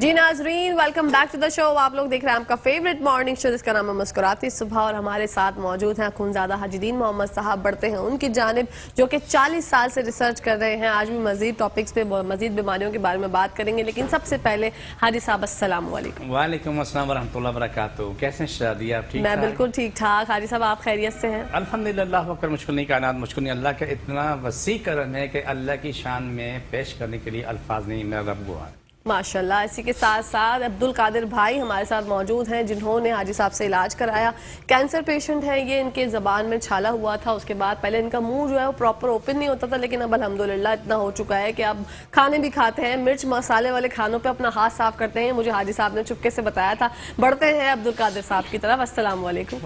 जी नाजरीन, welcome back to the show. आप लोग देख रहे हैं आपका फेवरेट मॉर्निंग शो जिसका नाम है मुस्कुराती सुबह, और हमारे साथ मौजूद हैं खूनज़ादा हाजीदीन मोहम्मद साहब। बढ़ते हैं उनकी जानिब जो कि 40 साल से रिसर्च कर रहे हैं। आज भी मजीद टॉपिक्स पे मजीद बीमारियों के बारे में बात करेंगे, लेकिन सबसे पहले हाजी साहब अस्सलाम वालेकुम। वालेकुम अस्सलाम वरहमतुल्लाह वबरकातुहू। कैसे हैं शादी आप? ठीक? मैं बिल्कुल ठीक ठाक। हाजी साहब आप खैरियत से हैं? अल्हम्दुलिल्लाह। वक्र मुश्किल नहीं कायनात मुश्किल नहीं। अल्लाह का इतना वसी करम है कि अल्लाह की शान में पेश करने के लिए अल्फाज नहीं, मेरा रब गुआह है। माशाल्लाह। इसी के साथ साथ अब्दुल कादिर भाई हमारे साथ मौजूद हैं, जिन्होंने हाजी साहब से इलाज कराया। कैंसर पेशेंट है ये, इनके ज़बान में छाला हुआ था। उसके बाद पहले इनका मुंह जो है वो प्रॉपर ओपन नहीं होता था, लेकिन अब अल्हम्दुलिल्लाह इतना हो चुका है कि अब खाने भी खाते हैं, मिर्च मसाले वाले खानों पे अपना हाथ साफ करते हैं। मुझे हाजी साहब ने चुपके से बताया था। बढ़ते हैं अब्दुल कादिर साहब की तरफ। अस्सलाम वालेकुम।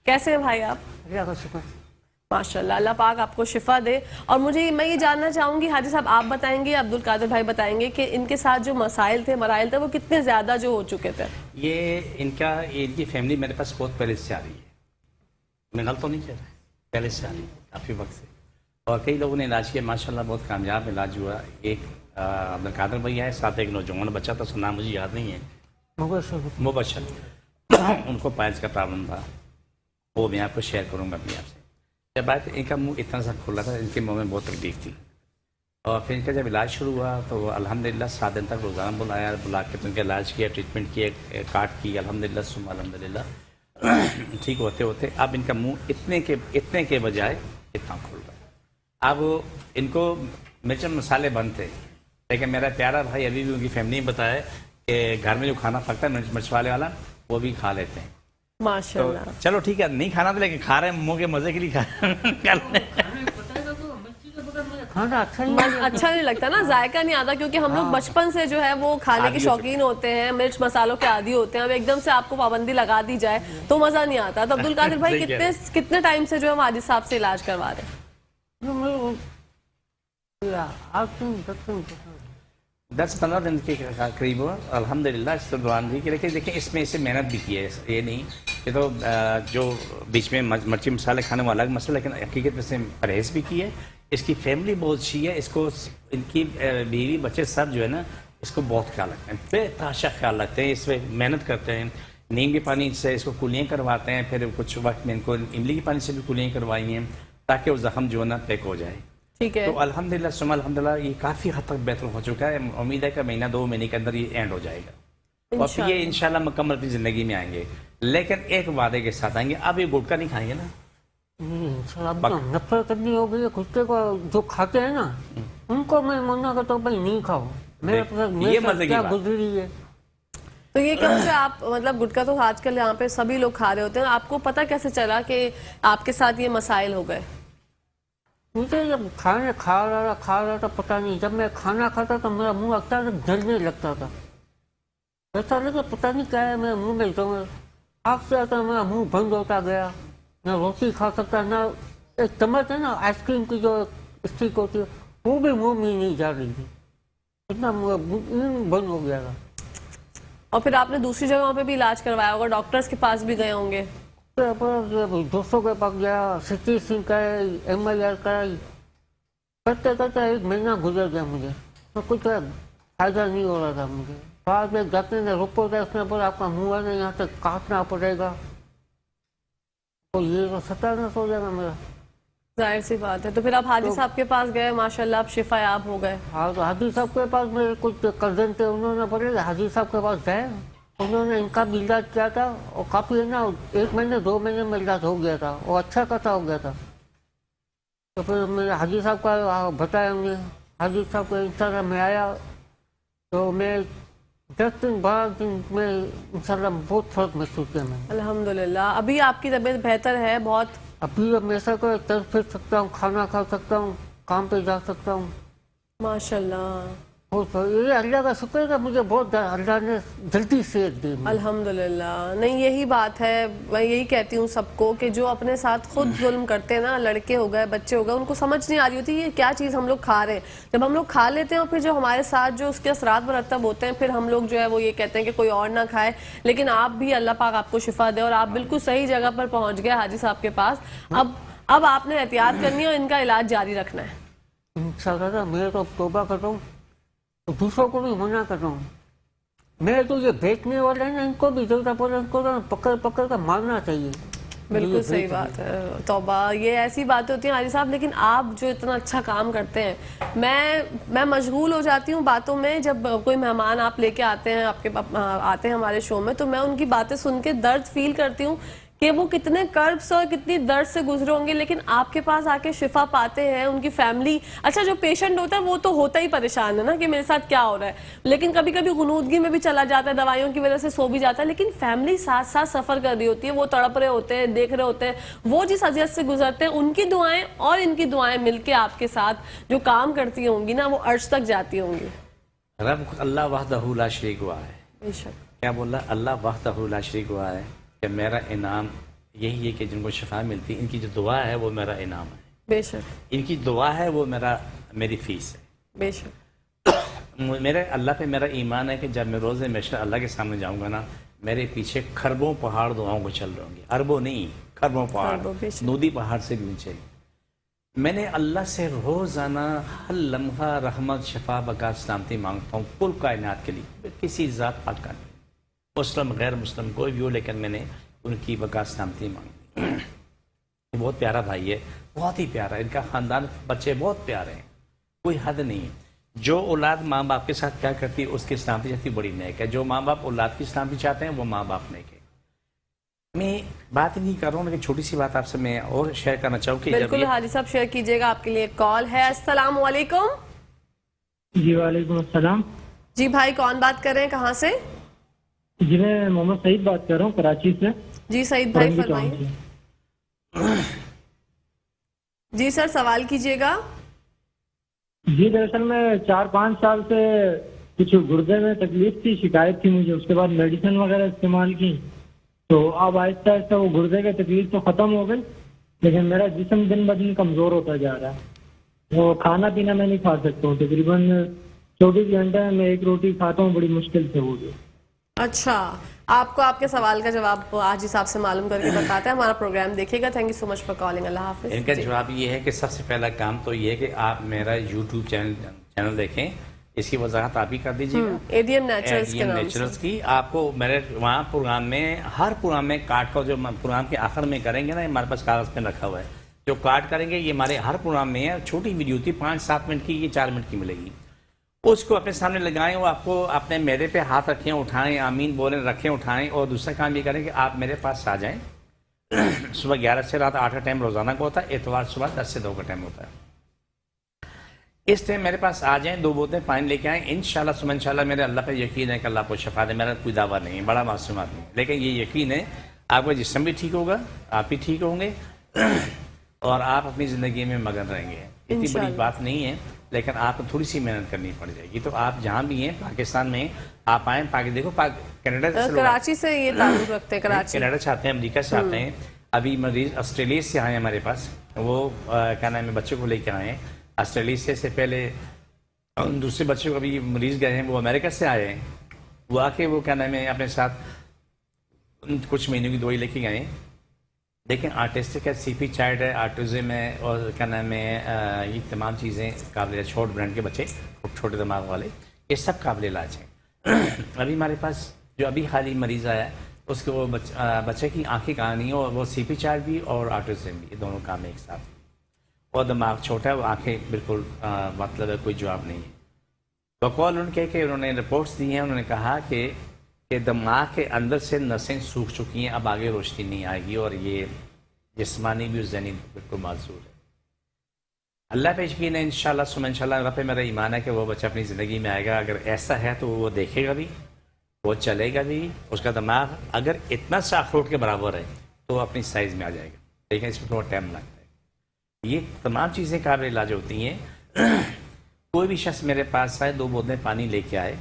कैसे हैं भाई आप? माशाल्लाह, अल्लाह पाक आपको शिफा दे। और मैं ये जानना चाहूँगी हाजी साहब, आप बताएंगे, अब्दुल कादिर भाई बताएंगे कि इनके साथ जो मसाइल थे, मराइल थे, वो कितने ज़्यादा जो हो चुके थे। ये इनकी फैमिली मेरे पास बहुत पहले से आ रही है। मैं गलत तो नहीं कह रहा, पहले से आ रही है काफ़ी वक्त से, और कई लोगों ने इलाज किया, माशाल्लाह बहुत कामयाब इलाज हुआ। एक अब्दुल कादिर भैया है, साथ एक नौजवान बच्चा था, उसका नाम मुझे याद नहीं है, मुबशर। उनको पाइल्स का प्रॉब्लम था, वो मैं आपको शेयर करूँगा अभी आपसे। जब बात, इनका मुंह इतना सा खुला था, इनके मुंह में बहुत तकलीफ थी, और फिर इनका जब इलाज शुरू हुआ तो अल्हम्दुलिल्लाह 7 दिन तक रोज़ाना बुला के तो इनका इलाज किया, ट्रीटमेंट किया, काट की, अल्हम्दुलिल्लाह सुम्मा अल्हम्दुलिल्लाह ठीक होते होते अब इनका मुंह इतने के बजाय इतना खुल रहा है। अब इनको मिर्च मसाले बंद थे, लेकिन मेरा प्यारा भाई अभी भी उनकी फैमिली में बताया कि घर में जो खाना पकता है मिर्च वाले वाला, वो भी खा लेते हैं। माशाल्लाह। तो चलो ठीक है, नहीं खाना तो, लेकिन खा रहे हैं, मुंह के मजे के लिए खाना अच्छा नहीं लगता ना, जायका नहीं आता, क्योंकि हम लोग बचपन से जो है वो खाने के शौकीन होते हैं, मिर्च मसालों के आदी होते हैं। अब एकदम से आपको पाबंदी लगा दी जाए तो मजा नहीं आता। तो अब्दुल कादिर भाई कितने टाइम से जो है हाजी साहब से इलाज करवा रहे हैं? 10-15 दिन के करीब हुआ अल्हम्दुलिल्लाह। इस दौरान भी, लेकिन देखिए इसमें इसे मेहनत भी की है, ये नहीं ये तो जो बीच में मिर्ची मसाले खाने वाला अलग मसला, लेकिन हकीकत में से परहेज़ भी की है। इसकी फैमिली बहुत अच्छी है, इसको इनकी बीवी बच्चे सब जो है ना, इसको बहुत ख्याल रखते हैं, बेतहाशा ख्याल रखते हैं, इस पर मेहनत करते हैं। नीम के पानी से इसको कुलियाँ करवाते हैं, फिर कुछ वक्त में इनको इमली के पानी से भी कुलियाँ करवाई हैं, ताकि वो ज़ख्म जो है ना पैक हो जाए। ठीक है। तो अल्हम्दुलिल्लाह सुम्मा अल्हम्दुलिल्लाह ये काफ़ी हद तक बेहतर हो चुका है। उम्मीद है कि महीना 2 महीने के अंदर ये एंड हो जाएगा, और फिर ये इंशाल्लाह मुकम्मल अपनी ज़िंदगी में आएंगे, लेकिन एक वादे के साथ आएंगे। अब ये गुटखा नहीं खाएंगे ना, नफरत करनी हो गई कुत्ते को जो खाते हैं ना, उनको मैं मना करता हूँ भाई नहीं खाओ। ये मजे की गुजरी है। तो ये कब से आप, मतलब गुटखा तो आजकल यहाँ पे सभी लोग खा रहे होते हैं, आपको पता कैसे चला कि आपके साथ ये मसाइल हो गए? मुझे जब खा रहा था पता नहीं, जब मैं खाना खाता तो मेरा मुंह अचानक जलने लगता था, ऐसा लगा पता नहीं क्या है मेरे मुंह में। तो आग से आता मेरा मुंह बंद होता गया, ना रोटी खा सकता, ना एक चम्मच है ना आइसक्रीम की जो स्टिक होती है वो भी मुंह में नहीं जा रही थी, इतना मुंह बंद हो गया था। और फिर आपने दूसरी जगहों पे भी इलाज करवाया होगा, डॉक्टर्स के पास भी गए होंगे? 200 के पास गया, सिटी सिंह कराई, MIR कराई, करते करते 1 महीना गुजर गया। मुझे तो कुछ फायदा नहीं हो रहा था। मुझे बाद में जाते हैं रिपोर्ट देखने पर आपका मुंह है ना यहाँ तक काटना पड़ेगा, तो ये तो 17 हो जाएगा मेरा। जाहिर सी बात है। तो फिर आप हाजी साहब के पास गए, माशाल्लाह आप शिफायाब हो गए। हाँ, तो हाजी साहब के पास मेरे कुछ कजन थे, उन्होंने बोले हाजी साहब के पास गए, उन्होंने इनका भी इलाज किया था, और काफ़ी है ना 1 महीने 2 महीने में इलाज हो गया था, और अच्छा खासा हो गया था। तो फिर मैंने हाजी साहब का बताया, उन्हें हाजी साहब के इंशाल्लाह में आया, तो मैं 10 दिन 12 दिन में इंशाल्लाह बहुत फर्क महसूस किया मैंने। अल्हम्दुलिल्लाह। अभी आपकी तबीयत बेहतर है बहुत? अभी अब मैं ऐसा कर चल फिर सकता हूँ, खाना खा सकता हूँ, काम पे जा सकता हूँ, माशाल्लाह। ये अल्लाह का शुक्र है, मुझे बहुत अल्लाह ने जल्दी सेहत दी। अल्हम्दुलिल्लाह। नहीं, यही बात है, मैं यही कहती हूँ सबको कि जो अपने साथ खुद जुल्म करते हैं ना, लड़के हो गए, बच्चे हो गए, उनको समझ नहीं आ रही होती ये क्या चीज़ हम लोग खा रहे हैं। जब हम लोग खा लेते हैं और फिर जो हमारे साथ जो उसके असरात मुरतब होते हैं, फिर हम लोग जो है वो ये कहते हैं कि कोई और ना खाए। लेकिन आप भी, अल्लाह पाक आपको शिफा दे, और आप बिल्कुल सही जगह पर पहुँच गए हाजी साहब के पास। अब आपने एहतियात करनी है और इनका इलाज जारी रखना है। इंशाल्लाह मैं तो तौबा करता हूँ, दूसरों को भी मना कर रहा हूँ मेरे तो ये बेचने वाले हैं ना, इनको भी जरूरत पड़े इनको तो पकड़ पकड़ कर मारना चाहिए। बिल्कुल सही बात है। तौबा, ये ऐसी बातें होती हैं हाजी साहब, लेकिन आप जो इतना अच्छा काम करते हैं, मैं मशगूल हो जाती हूँ बातों में। जब कोई मेहमान आप लेके आते हैं, आते हैं हमारे शो में, तो मैं उनकी बातें सुन के दर्द फील करती हूँ कि वो कितने कर्ब से और कितनी दर्द से गुजरे होंगे, लेकिन आपके पास आके शिफा पाते हैं। उनकी फैमिली, अच्छा जो पेशेंट होता है वो तो होता ही परेशान है ना कि मेरे साथ क्या हो रहा है, लेकिन कभी कभी गुनूदगी में भी चला जाता है, दवाइयों की वजह से सो भी जाता है, लेकिन फैमिली साथ साथ सफर कर रही होती है, वो तड़प रहे होते हैं, देख रहे होते हैं, वो जिस अजियत से गुजरते हैं, उनकी दुआएं और इनकी दुआएं मिलके आपके साथ जो काम करती होंगी ना, वो अर्श तक जाती होंगी। रब अल्लाह वहदहू ला शरीक हुआ है। बेशक। क्या बोला? अल्लाह वहदहू ला शरीक हुआ है कि मेरा इनाम यही है कि जिनको शिफा मिलती है, इनकी जो दुआ है वो मेरा इनाम है। बेशक। इनकी दुआ है वो मेरी फीस है। बेशक। मेरे अल्लाह पे मेरा ईमान है कि जब मैं रोज़े हमेशा अल्लाह के सामने जाऊंगा ना, मेरे पीछे खरबों पहाड़ दुआओं को चल रहे होंगे। अरबों नहीं, खरबों पहाड़, नूदी पहाड़ से भी ऊंचे। मैंने अल्लाह से रोज़ाना हर लम्हा रहमत, शफा, बका, सलामती मांगता हूँ कुल कायनात के लिए, किसी ज़ात पाक का नहीं, मुस्लिम गैर मुस्लिम कोई भी हो, लेकिन मैंने उनकी बका सलामती मांगी। बहुत प्यारा भाई है, बहुत ही प्यारा। इनका ख़ानदान, बच्चे बहुत प्यारे हैं, कोई हद नहीं है। जो औलाद माँ बाप के साथ क्या करती है उसकी सलामती चाहती बड़ी नेक है। जो माँ बाप औलाद की सलामती चाहते हैं वो माँ बाप नेक है। मैं बात नहीं कर रहा हूँ, लेकिन छोटी सी बात आपसे मैं और शेयर करना चाहूँ कि बिल्कुल हाजी साहब शेयर कीजिएगा। आपके लिए कॉल है। अस्सलाम वालेकुम। जी वालेकुम अस्सलाम। जी भाई, कौन बात कर रहे हैं, कहाँ से? जी मैं मोहम्मद सईद बात कर रहा हूँ कराची से। जी सईद भाई फरमाइए। जी सर, सवाल कीजिएगा। जी दरअसल मैं 4-5 साल से कुछ गुर्दे में तकलीफ थी, शिकायत थी मुझे, उसके बाद मेडिसिन वगैरह इस्तेमाल की, तो अब आहिस्ता आहिस्ता वो गुर्दे की तकलीफ तो ख़त्म हो गई, लेकिन मेरा जिस्म दिन ब दिन कमज़ोर होता जा रहा है। वो खाना पीना मैं नहीं खा सकता हूँ, तकरीबन 24 घंटे में 1 रोटी खाता हूँ, बड़ी मुश्किल से हो गई। अच्छा, आपको आपके सवाल का जवाब आज हिसाब से मालूम करके बताते हैं। हमारा प्रोग्राम देखिएगा। Thank you so much for calling. अल्लाह हाफिज। इनका जवाब ये है कि सबसे पहला काम तो ये है कि आप मेरा यूट्यूब चैनल देखें, इसकी वजाहत आप ही कर दीजिएगा, एडीएम नेचुरल्स के नाम से। नेचुरल्स की। आपको मेरे वहाँ प्रोग्राम में, हर प्रोग्राम में कार्ड का जो प्रोग्राम के आखिर में करेंगे ना, हमारे पास कागज पे रखा हुआ है, जो कार्ड करेंगे ये हमारे हर प्रोग्राम में है। छोटी वीडियो थी 5-7 मिनट की, ये 4 मिनट की मिलेगी। उसको अपने सामने लगाएं, वो आपको अपने मेरे पे हाथ रखें, उठाएं, आमीन बोलें, रखें, उठाएं। और दूसरा काम ये करें कि आप मेरे पास आ जाएं। सुबह 11 से रात 8 का टाइम रोजाना का होता है, इतवार सुबह 10 से 2 का टाइम होता है। इस टाइम मेरे पास आ जाएं, 2 बोतलें पानी लेके आएं। इंशाल्लाह सुबह इंशाल्लाह मेरे अल्लाह पे यकीन है कि अल्लाह को शफा दे। मेरा कोई दावा नहीं है, बड़ा मासूम आदमी, लेकिन ये यकीन है आपका जिस्म भी ठीक होगा, आप भी ठीक होंगे और आप अपनी ज़िंदगी में मगन रहेंगे। इतनी बड़ी बात नहीं है, लेकिन आपको थोड़ी सी मेहनत करनी पड़ जाएगी। तो आप जहाँ भी हैं पाकिस्तान में आप आएँ, देखो कनाडा से, कराची से ये ताल्लुक रखते हैं, कराची, कनाडा से आते हैं, अमेरिका से आते हैं। अभी मरीज ऑस्ट्रेलिया से आए हमारे पास, वो क्या नाम है, बच्चे को लेकर आए हैं ऑस्ट्रेलिया से पहले। दूसरे बच्चे को अभी मरीज गए हैं, वो अमेरिका से आए हैं। वो आके वो क्या नाम है अपने साथ कुछ महीनों की दवाई लेके गए। लेकिन आर्टिस्टिक है, सीपी चाइल्ड है, आर्टिज्म है, और क्या नाम है, ये तमाम चीज़ें काबिल, छोट ब्रांड के बच्चे, छोटे दिमाग वाले, ये सब काबिल इलाज हैं। अभी हमारे पास जो अभी हाल ही मरीज़ आया है, उसके वो बच्चे की आँखें कहाँ नहीं है, और वो सीपी चाइल्ड भी और आर्टिज्म भी, ये दोनों काम है एक साथ। और दिमाग छोटा है, वो आँखें बिल्कुल मतलब है, कोई जवाब नहीं है। बकौल उनके उन्होंने रिपोर्ट्स दी हैं, उन्होंने कहा कि दिमाग के अंदर से नसें सूख चुकी हैं, अब आगे रोशनी नहीं आएगी, और ये जिस्मानी भी ज़हनी बिल्कुल माजूर है। अल्लाह पे यकीन है, इंशाल्लाह सुबह इंशाल्लाह अल्लाह पे मेरा ईमान है कि वो बच्चा अपनी ज़िंदगी में आएगा। अगर ऐसा है तो वो देखेगा भी, वो चलेगा भी, उसका दिमाग अगर इतना सा अखरोट के बराबर है तो वो अपनी साइज़ में आ जाएगा, लेकिन इसमें थोड़ा टाइम लगता है। ये तमाम चीज़ें काबिल इलाज होती हैं। कोई भी शख्स मेरे पास आए, 2 बोतलें पानी लेके आए,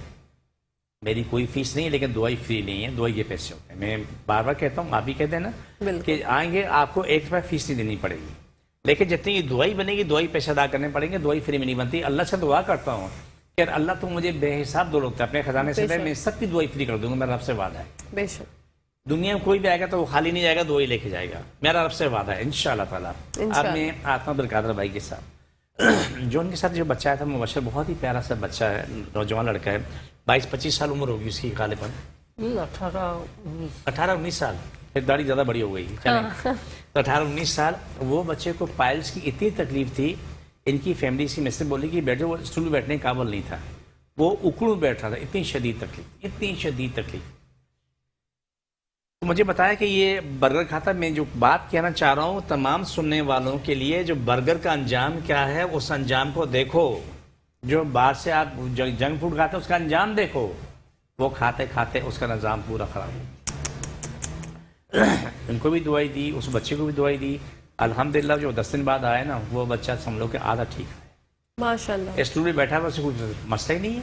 मेरी कोई फीस नहीं है, लेकिन दवाई फ्री नहीं है, दवाई के पैसे होते हैं। मैं बार बार कहता हूँ, आप भी कहते हैं ना कि आएंगे आपको 1 रुपया फीस नहीं देनी पड़ेगी, लेकिन जितनी ये दवाई बनेगी दवाई पैसे अदा करने पड़ेंगे, दवाई फ्री में नहीं बनती। अल्लाह से दुआ करता हूँ कि अल्लाह तुम मुझे बेहिसाब दौलत अपने खजाने से दे, मैं सबकी दवाई फ्री कर दूंगा, मेरा रब से वादा है। बेशक, दुनिया में कोई भी आएगा तो वो खाली नहीं जाएगा, दवाई लेके जाएगा, मेरा रब से वादा है इंशाअल्लाह ताला। अब मैं आत्मा अब्दुल कादिर भाई के साथ جو ان کے ساتھ جو بچہ آیا تھا مبشر بہت ہی پیارا سا بچہ ہے, نوجوان لڑکا ہے, 22-25 سال عمر ہوگی اس کی غالباً, یہ 18-19 18-19 سال, پھر داڑھی زیادہ بڑی ہو گئی چلیں, تو 18-19 سال. وہ بچے کو پائلس کی اتنی تکلیف تھی, ان کی فیملی اسی میں سے بولی کہ بیٹھے, وہ اسٹول میں بیٹھنے کے قابل نہیں تھا, وہ اکڑوں بیٹھ رہا تھا, اتنی شدید تکلیف. تو مجھے بتایا کہ یہ برگر کھاتا. میں جو بات کہنا چاہ رہا ہوں تمام سننے والوں کے لیے, جو برگر کا انجام کیا ہے اس انجام کو دیکھو. جو باہر سے آپ جنک فوڈ کھاتے ہیں اس کا انجام دیکھو. وہ کھاتے کھاتے اس کا نظام پورا خراب ہو. ان کو بھی دعائی دی, اس بچے کو بھی دعائی دی. الحمدللہ جو 10 دن بعد آیا نا, وہ بچہ سمجھو کہ آدھا ٹھیک ہے, ماشاءاللہ. اسٹول میں بیٹھا ہوا, اسے کوئی مسئلہ ہی نہیں ہے.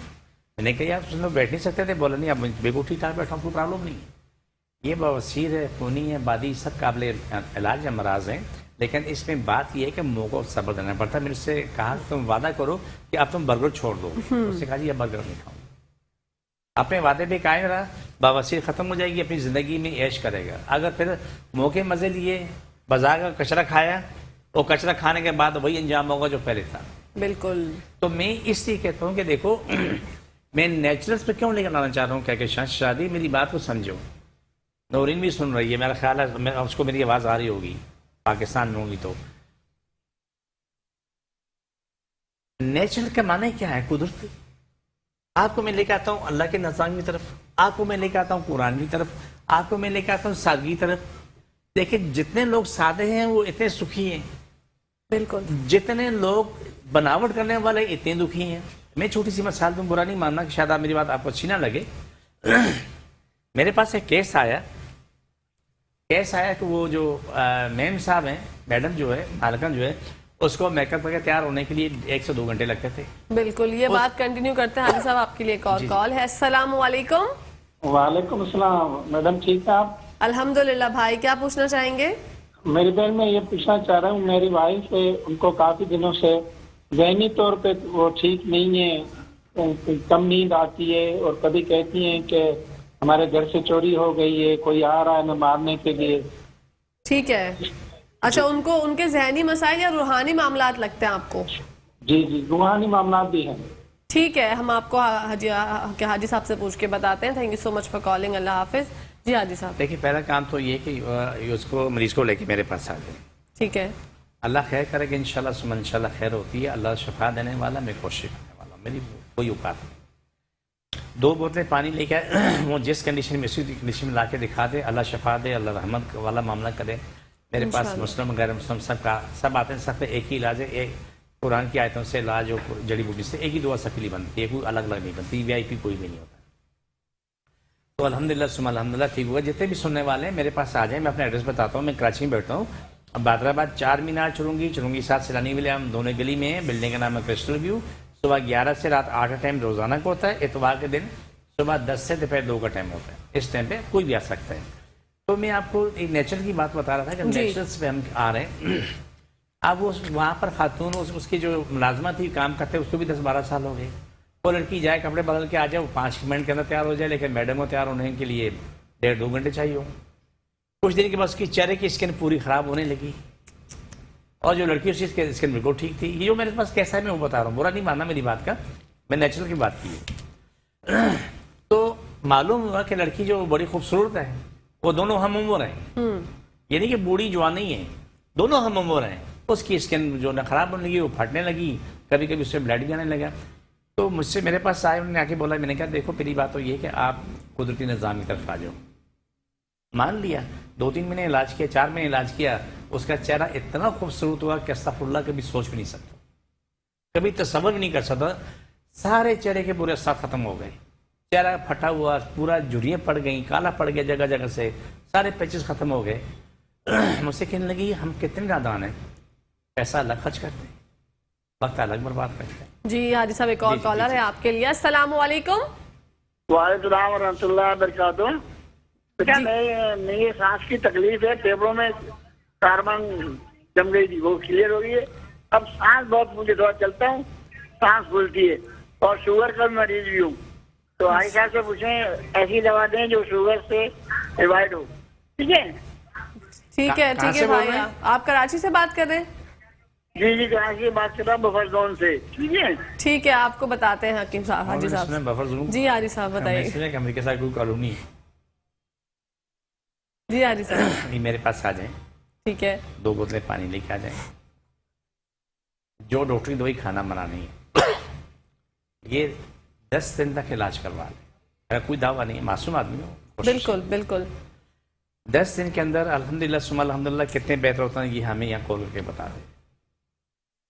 میں نے کہا یار تم لوگ بیٹھ نہیں سکتے تھے, بولا نہیں اب بالکل ٹھیک ٹھاک بیٹھا ہوں, کوئی پرابلم نہیں ہے. یہ بواسیر ہے, خونی ہے, بادی, سب قابل علاج امراض ہیں, لیکن اس میں بات یہ ہے کہ منہ کو صبر دینا پڑتا ہے. میرے سے کہا کہ تم وعدہ کرو کہ اب تم برگر چھوڑ دو. اس نے کہا جی اب برگر نہیں کھاؤں. اپنے وعدے پہ قائم رہا, بواسیر ختم ہو جائے گی, اپنی زندگی میں عیش کرے گا. اگر پھر منہ کے مزے لیے بازار کا کچرا کھایا, وہ کچرا کھانے کے بعد وہی انجام ہوگا جو پہلے تھا. بالکل. تو میں اس لیے کہتا ہوں کہ دیکھو میں نیچرلس پہ کیوں لے کر آنا چاہ رہا ہوں, کیا کہ شادی, میری بات کو سمجھو. نورین بھی سن رہی ہے, میرا خیال ہے اس کو میری آواز آ رہی ہوگی, پاکستان میں ہوگی. تو نیچرل کا معنی کیا ہے؟ قدرت. آپ کو میں لے کے آتا ہوں اللہ کے نظام کی طرف, آپ کو میں لے کے آتا ہوں قرآن کی طرف, آپ کو میں لے کے آتا ہوں سادگی کی طرف. دیکھیں جتنے لوگ سادے ہیں وہ اتنے سکھی ہیں, بالکل. جتنے لوگ بناوٹ کرنے والے اتنے دکھی ہیں. میں چھوٹی سی مثال دوں, برا نہیں ماننا کہ شاید آپ میری بات آپ کو اچھی نہ لگے. میرے پاس ایک کیس آیا کہ وہ جو میم صاحب ہیں, میڈم جو ہے, مالکن جو ہے, اس کو میک اپ کر کے تیار ہونے کے لیے 1 سے 2 گھنٹے لگتے تھے. بالکل. یہ بات کنٹینیو کرتے ہیں. حاجی صاحب آپ کے لیے ایک اور کال ہے. السلام علیکم. وعلیکم السلام. میڈم ٹھیک ہے آپ؟ الحمدللہ. بھائی کیا پوچھنا چاہیں گے؟ میری بہن میں یہ پوچھنا چاہ رہا ہوں, میری وائف ہے, ان کو کافی دنوں سے ذہنی طور پہ وہ ٹھیک نہیں ہے, کم نیند آتی ہے, اور کبھی کہتی ہیں کہ ہمارے گھر سے چوری ہو گئی ہے, کوئی آ رہا ہے ہمیں مارنے کے لیے. ٹھیک ہے. اچھا, ان کو ان کے ذہنی مسائل یا روحانی معاملات لگتے ہیں آپ کو؟ جی روحانی معاملات بھی ہیں. ٹھیک ہے, ہم آپ کو حاجی صاحب سے پوچھ کے بتاتے ہیں. Thank you so much for calling. اللہ حافظ. جی حاجی صاحب. دیکھیے پہلا کام تو یہ کہ اس کو مریض کو لے کے میرے پاس آ جائے. ٹھیک ہے. اللہ خیر کرے گا انشاءاللہ, سم انشاءاللہ خیر ہوتی ہے. اللہ شفا دینے والا, میں کوشش کرنے والا ہوں, میری کوئی اوقات نہیں. 2 بوتلیں پانی لے کے وہ جس کنڈیشن میں, اسی کنڈیشن میں لا کے دکھا دے. اللہ شفا دے, اللہ رحمت والا معاملہ کرے. میرے پاس مسلم غیر مسلم سب آتے ہیں, سب پہ ایک ہی علاج ہے. ایک قرآن کی آیتوں سے علاج ہو, جڑی بوٹی سے, ایک ہی دعا سب کے لیے بنتی ہے, کوئی الگ الگ نہیں بنتی. VIP کوئی بھی نہیں ہوتا. تو الحمدللہ سم الحمدللہ ٹھیک ہوا. جتنے بھی سننے والے ہیں میرے پاس آ جائیں. میں اپنا ایڈریس بتاتا ہوں. میں کراچی میں بیٹھتا ہوں, اب حیدرآباد 4 مینار چلوں گی ساتھ سیلانی والے, ہم دونوں گلی میں ہیں. بلڈنگ کا نام ہے کرسٹل ویو. صبح 11 سے رات 8 کا ٹائم روزانہ کا ہوتا ہے. اتوار کے دن صبح 10 سے دوپہر 2 کا ٹائم ہوتا ہے. اس ٹائم پہ کوئی بھی آ سکتا ہے. تو میں آپ کو ایک نیچر کی بات بتا رہا تھا کہ نیچرس پہ ہم آ رہے ہیں. اب وہاں پر خاتون اس کی جو ملازمہ تھی, کام کرتے, اس کو بھی 10-12 سال ہو گئے. وہ لڑکی جائے کپڑے بدل کے آ جائے, وہ 5 منٹ کے اندر تیار ہو جائے, لیکن میڈم کو تیار ہونے کے لیے 1.5-2 گھنٹے چاہیے ہوں. کچھ دن کے بعد اس کی چہرے کی اسکن پوری خراب ہونے لگی, اور جو لڑکی اس کی اسکن بالکل ٹھیک تھی. یہ جو میرے پاس کیسا ہے میں وہ بتا رہا ہوں, برا نہیں ماننا میری بات کا, میں نیچرل کی بات کی ہے. تو معلوم ہوا کہ لڑکی جو بڑی خوبصورت ہے, وہ دونوں ہم عمر ہیں. یہ نہیں کہ بوڑھی جوان نہیں ہے, دونوں ہم عمر ہیں. اس کی اسکن جو نہ خراب ہونے لگی, وہ پھٹنے لگی, کبھی کبھی اس سے بلڈ بھی آنے لگا. تو مجھ سے میرے پاس آئے, انہوں نے آ کے بولا. میں نے کہا دیکھو پہلی بات تو یہ کہ آپ قدرتی نظام کی طرف آ جاؤ. مان لیا, 2-3 مہینے علاج کیا, 4 مہینے علاج کیا, اس کا چہرہ اتنا خوبصورت ہوا کہ استغفر اللہ کبھی سوچ بھی نہیں سکتا, کبھی تصور بھی نہیں کر سکتا. سارے چہرے کے پورے اثرات ختم ہو گئے. چہرہ پھٹا ہوا, پورا جھریاں پڑ گئیں, کالا پڑ گیا جگہ جگہ سے, سارے پیچز ختم ہو گئے. مجھ سے کہنے لگی ہم کتنے نادان ہیں, پیسہ الگ خرچ کرتے ہیں, وقت الگ برباد کرتے ہیں. جی حاجی صاحب ایک اور کالر ہے آپ کے لیے. السلام علیکم. وعلیکم السلام ورحمۃ اللہ وبرکاتہ. بیٹا میری سانس کی تکلیف ہے, پیپروں میں کاربن جم گئی تھی, وہ کلیئر ہو گئی ہے. اب سانس بہت, مجھے تھوڑا چلتا ہوں سانس پھولتی ہے, اور شوگر کا بھی مریض بھی ہوں. تو عائشہ سے پوچھیں ایسی دوا دیں جو شوگر سے ایوائڈ ہو. ٹھیک ہے ٹھیک ہے بھائی. آپ کراچی سے بات کر رہے ہیں؟ जी कराची से बात कर रहा हूँ बफर जोन से, ठीक है। ठीक है, आपको बताते हैं हकीम साहब, हाजी साहब। बफर जोन जी हाजी साहब बताइए। कि अमेरिका साहब कोई कॉलोनी है, जी हाजी साहब। ये मेरे पास आ जाए, ठीक है, 2 बोतलें पानी लेके आ जाए, जो डॉक्टरी दवाई खाना मना नहीं है, ये 10 दिन तक इलाज करवा ले। अगर कोई दावा नहीं है, मासूम आदमी हो, कोशिश बिल्कुल बिल्कुल। 10 दिन के अंदर अल्हम्दुलिल्लाह सुम्मा अल्हम्दुलिल्लाह कितने बेहतर होता है ये हमें यहाँ कॉल करके बता दें।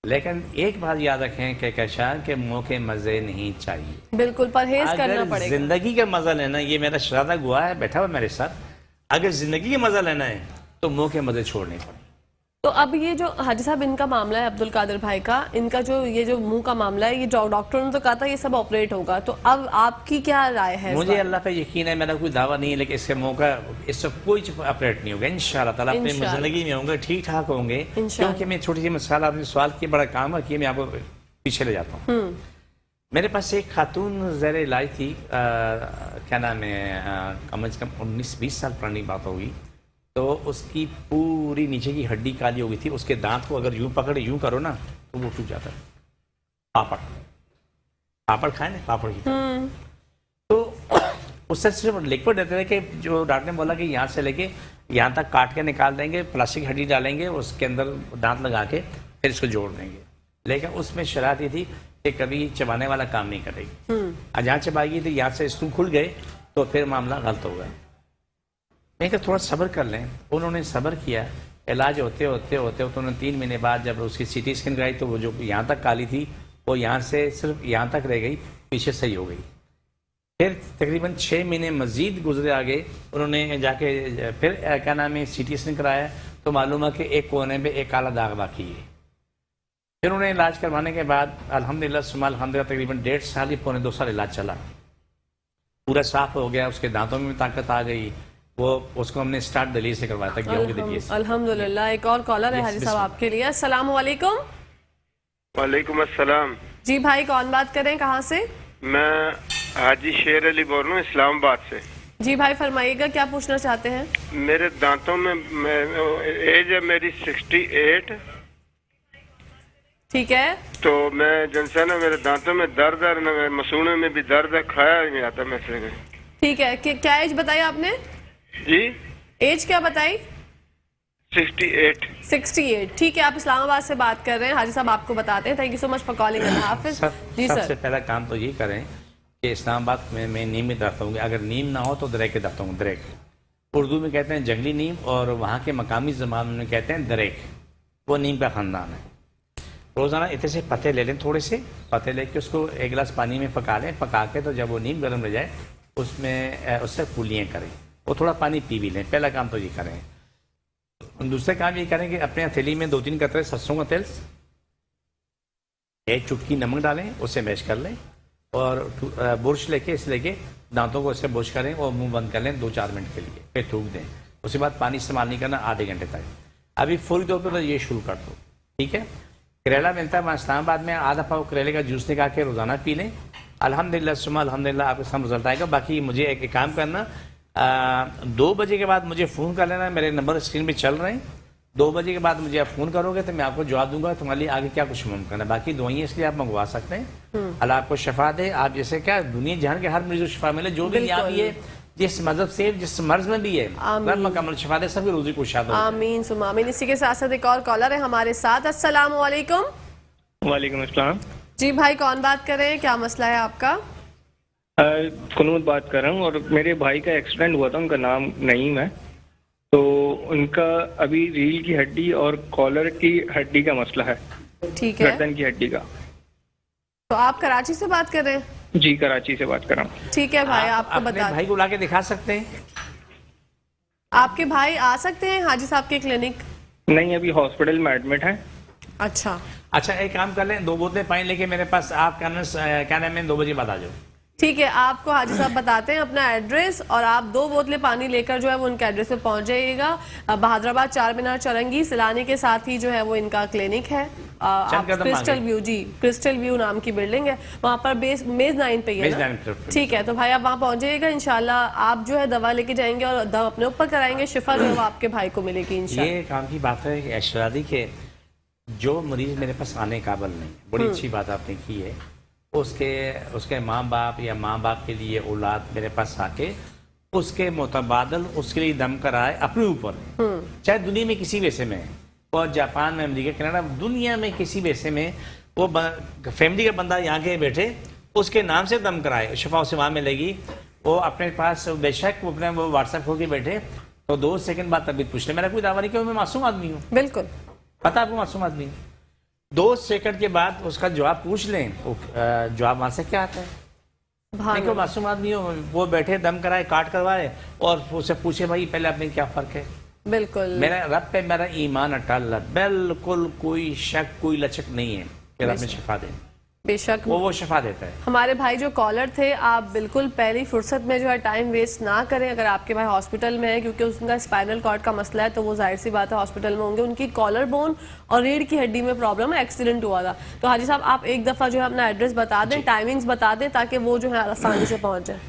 लेकिन एक बात याद रखें कि कहशान के मुंह के मजे नहीं चाहिए। बिल्कुल परहेज करना अगर पड़ेगा। जिंदगी का मजा लेना, ये मेरा शरादा गुआ है बैठा हुआ मेरे साथ, अगर जिंदगी का मजा लेना है तो मुंह के मजे छोड़ने पड़े। तो अब ये जो हाजी साहब इनका मामला है अब्दुल कादिर भाई का, इनका जो ये जो मुंह का मामला है, ये डॉक्टर ने तो कहा था ये सब ऑपरेट होगा, तो अब आपकी क्या राय है? मुझे अल्लाह पे यकीन है, मेरा कोई दावा नहीं है, लेकिन इसके मुंह का इससे कोई ऑपरेट नहीं होगा इंशाल्लाह ताला। अपनी जिंदगी में होंगे, ठीक ठाक होंगे। क्योंकि मैं छोटी सी मिसाल, आपने सवाल किया, बड़ा काम है कि मैं आपको पीछे ले जाता हूँ। मेरे पास एक खातून ज़ेर इलाज थी, क्या नाम है, कम से कम 19-20 साल पुरानी बात होगी। तो उसकी पूरी नीचे की हड्डी काली हो गई थी, उसके दांत को अगर यूं पकड़े यूं करो ना तो वो टूट जाता है। पापड़ खाए ना, पापड़ की तो उससे सिर्फ लिक्विड देते थे कि जो डॉक्टर ने बोला कि यहाँ से लेके यहाँ तक काट के निकाल देंगे, प्लास्टिक हड्डी डालेंगे, उसके अंदर दांत लगा के फिर इसको जोड़ देंगे। लेकिन उसमें शरारत ये थी कि कभी चबाने वाला काम नहीं करेगी। जहाँ चबाएगी तो यहाँ से स्तूप खुल गए तो फिर मामला गलत हो गया। मैं कहा थोड़ा सब्र कर लें। उन्होंने सब्र किया, इलाज होते होते होते होते उन्होंने 3 महीने बाद जब उसकी सीटी स्कैन कराई तो वो जो यहाँ तक काली थी वो यहाँ से सिर्फ यहाँ तक रह गई, पीछे सही हो गई। फिर तकरीबन 6 महीने मजीद गुजरे आगे, उन्होंने जाके फिर क्या नाम है सीटी स्कैन कराया तो मालूम है कि एक कोने पे एक काला दाग बाकी है। फिर उन्हें इलाज करवाने के बाद अल्हम्दुलिल्लाह सुम्मा अल्हम्दुलिल्लाह तकरीबन 1.5 साल या पौने 2 साल इलाज चला, पूरा साफ हो गया, उसके दांतों में भी ताकत आ गई। वो उसको हमने स्टार्ट दलील से करवाया था, गेहूं के दलील से। अल्हम्दुलिल्लाह। एक और कॉलर है हाजी साहब आपके लिए। अस्सलाम वालेकुम। वालेकुम अस्सलाम। जी भाई, कौन बात कर रहे हैं, कहाँ से? मैं हाजी शेर अली बोल रहा हूँ इस्लामाबाद से। जी भाई फरमाइएगा, क्या पूछना चाहते हैं? मेरे दांतों में एज है मेरी 68। ठीक है, तो मैं जनसा ना मेरे दांतों में दर्द है, मसूड़ों में भी दर्द है, खाया नहीं आता मैं से। ठीक है, क्या एज बताई आपने? जी एज क्या बताई? 68। ठीक है, आप इस्लामाबाद से बात कर रहे हैं, हाजी साहब आपको बताते हैं। Thank you so much for calling. हाफिज जी सर। सबसे पहला काम तो ये करें कि इस्लामाबाद में मैं नीम में दरख्त हूँ, अगर नीम ना हो तो दरेक के दरख्त हूँ। दरेक उर्दू में कहते हैं जंगली नीम और वहाँ के मकामी ज़बान में कहते हैं दरेक, वो नीम का ख़ानदान है। रोज़ाना इतने से पत्ते ले लें, थोड़े से पत्ते लेके उसको 1 गिलास पानी में पका लें। पका के तो जब वो नीम गर्म रह जाए उसमें उससे कुलियाँ करें, वो थोड़ा पानी पी भी लें। पहला काम तो ये करें। दूसरा काम ये करें कि अपने हथेली में 2-3 कतरे सरसों का तेल, 1 चुटकी नमक डालें, उससे मैश कर लें और बुरश लेके दांतों को इससे बुरश करें और मुंह बंद कर लें 2-4 मिनट के लिए, फिर थूक दें। उसके बाद पानी इस्तेमाल नहीं करना आधे घंटे तक। अभी फौरी तौर पर तो ये शुरू कर दो, ठीक है। करेला मिलता है इस्लामाबाद में, आधा पाव करेले का जूस निकाल के रोज़ाना पी लें। अल्हम्दुलिल्लाह सुम्मा अल्हम्दुलिल्लाह आपके सामने रिजल्ट आएगा। बाकी मुझे एक काम करना, 2 बजे के बाद मुझे फ़ोन कर लेना, मेरे नंबर स्क्रीन पे चल रहे हैं। 2 बजे के बाद मुझे आप फ़ोन करोगे तो मैं आपको जवाब दूंगा तुम्हारे लिए आगे क्या कुछ मुमकिन है। बाकी दवाइयाँ इसलिए आप मंगवा सकते हैं। अल्लाह आपको शफा दे। आप जैसे क्या दुनिया जहान के हर मरीज को शफा मिले, जो भी यहाँ भी है, जिस मजहब से जिस मर्ज में भी है, मुकम्मल शफा दे, सभी रोजी को शाद हो। आमीन सुम्मा आमीन। इसी के साथ साथ एक और कॉलर है हमारे साथ। अस्सलाम वालेकुम। वालेकुम अस्सलाम। जी भाई, कौन बात कर रहे हैं, क्या मसला है आपका? कुनूत बात कर रहा हूँ और मेरे भाई का एक्सीडेंट हुआ था, उनका नाम नईम है। तो उनका अभी रील की हड्डी और कॉलर की हड्डी का मसला है, ठीक है, गर्दन की हड्डी का। तो आप कराची से बात कर रहे हैं? जी कराची से बात कर रहा हूँ। ठीक है भाई, आपको अपने बता, भाई को लाके दिखा सकते हैं। आपके भाई आ सकते हैं हाजी साहब के क्लिनिक? नहीं, अभी हॉस्पिटल में एडमिट है। अच्छा, एक काम कर लें, 2 बोतलें पानी लेके मेरे पास आप क्या नाम है 2 बजे बाद आ जाओ। ठीक है, आपको हाजी साहब बताते हैं अपना एड्रेस और आप 2 बोतलें पानी लेकर जो है वो उनके एड्रेस पे पहुंच जाइएगा। बहादुराबाद 4 मीनार चौरंगी सिलानी के साथ ही जो है वो इनका क्लिनिक है। आप क्रिस्टल व्यू, जी क्रिस्टल व्यू नाम की बिल्डिंग है, वहाँ पर मेज 9 पे ही है। ठीक है, तो भाई आप वहाँ पहुंच जाइएगा। इंशाल्लाह आप जो है दवा लेके जाएंगे और दवा अपने ऊपर कराएंगे, शिफा जो है वो आपके भाई को मिलेगी इंशाल्लाह। ये काम की बात है कि अशरादी के جو مریض میرے پاس آنے قابل نہیں ہے، بڑی اچھی بات آپ نے کی ہے، اس کے ماں باپ یا ماں باپ کے لیے اولاد میرے پاس آ کے اس کے متبادل اس کے لیے دم کرائے اپنے اوپر، چاہے دنیا میں کسی ویسے میں، اور جاپان میں، امریکہ، کینیڈا، دنیا میں کسی ویسے میں وہ فیملی کا بندہ یہاں کے بیٹھے اس کے نام سے دم کرائے، شفا اسے وہاں ملے گی، وہ اپنے پاس بے شک وہ اپنے وہ واٹس ایپ کھول کے بیٹھے تو 2 سیکنڈ بعد طبیعت پوچھ لے، میرا کوئی دعویٰ نہیں کہ میں معصوم آدمی ہوں، بالکل پتہ آپ کو معصوم آدمی ہوں، 2 سیکنڈ کے بعد اس کا جواب پوچھ لیں، جواب وہاں سے کیا آتا ہے؟ نہیں کہ معصوم آدمی ہو، وہ بیٹھے دم کرائے، کاٹ کروائے اور اسے پوچھے بھائی پہلے آپ میں کیا فرق ہے؟ بالکل میرا رب پہ میرا ایمان اٹل ہے، بالکل کوئی شک کوئی لچک نہیں ہے کہ رب میں شفا دے، بے شک وہ شفا دیتا ہے۔ ہمارے بھائی جو کالر تھے، آپ بالکل پہلی فرصت میں جو ہے ٹائم ویسٹ نہ کریں، اگر آپ کے بھائی ہاسپٹل میں ہے کیونکہ اس کا اسپائنل کارڈ کا مسئلہ ہے تو وہ ظاہر سی بات ہے ہاسپٹل میں ہوں گے، ان کی کالر بون اور ریڑھ کی ہڈی میں پرابلم ہے، ایکسیڈنٹ ہوا تھا، تو حاجی صاحب آپ ایک دفعہ جو ہے اپنا ایڈریس بتا دیں، ٹائمنگز بتا دیں تاکہ وہ جو ہے آسانی سے پہنچ جائے۔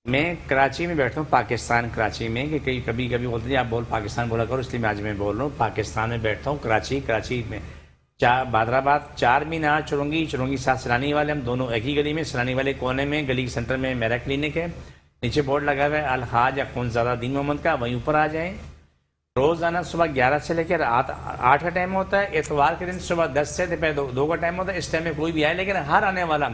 میں کراچی میں بیٹھا ہوں، پاکستان کراچی میں، کہ کبھی بولتے ہیں آپ بول پاکستان بولا کرو، اس لیے میں آج میں بول رہا ہوں پاکستان میں بیٹھتا ہوں، کراچی میں بادرآباد 4 مینار چرونگی ساتھ سیلانی والے، ہم دونوں ایک ہی گلی میں، سیلانی والے کونے میں گلی کے سینٹر میں میرا کلینک ہے، نیچے بورڈ لگا ہوا ہے الحاج اخونزادہ دین محمد کا، وہیں اوپر آ جائیں۔ روزانہ صبح 11 سے لے کر رات 8 کا ٹائم ہوتا ہے، اتوار کے دن صبح 10 سے 2 کا ٹائم ہوتا ہے، اس ٹائم میں کوئی بھی آئے، لیکن ہر آنے والا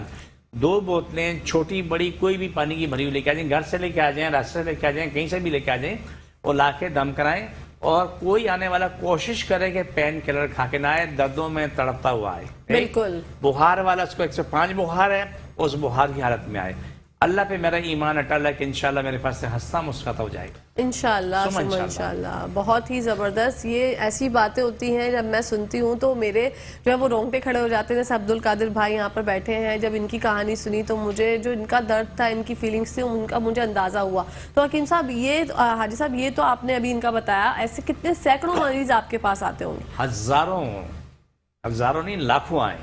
2 بوتلیں چھوٹی بڑی کوئی بھی پانی کی بھری ہوئی لے کے آ جائیں، گھر سے لے کے آ جائیں، راستے سے لے کے آ جائیں، کہیں سے بھی لے کے آ جائیں، وہ لا کے دم کرائیں، اور کوئی آنے والا کوشش کرے کہ پین کلر کھا کے نہ آئے، دردوں میں تڑپتا ہوا آئے، بالکل بخار والا اس کو 105 بخار ہے، اس بخار کی حالت میں آئے، اللہ پہ میرا ایمان اٹل ہے کہ انشاءاللہ میرے پاس سے ہنستا مسکراتا ہو جائے گا انشاءاللہ ثم انشاءاللہ۔ بہت ہی زبردست، یہ ایسی باتیں ہوتی ہیں جب میں سنتی ہوں تو میرے جو ہے وہ رونگٹے کھڑے ہو جاتے ہیں، جیسے عبد القادر بھائی یہاں پر بیٹھے ہیں، جب ان کی کہانی سنی تو مجھے جو ان کا درد تھا، ان کی فیلنگز تھی، ان کا مجھے اندازہ ہوا۔ تو حکیم صاحب حاجی صاحب یہ تو آپ نے ابھی ان کا بتایا، ایسے کتنے سینکڑوں مریض آپ کے پاس آتے ہوں گے؟ ہزاروں نہیں لاکھوں آئے،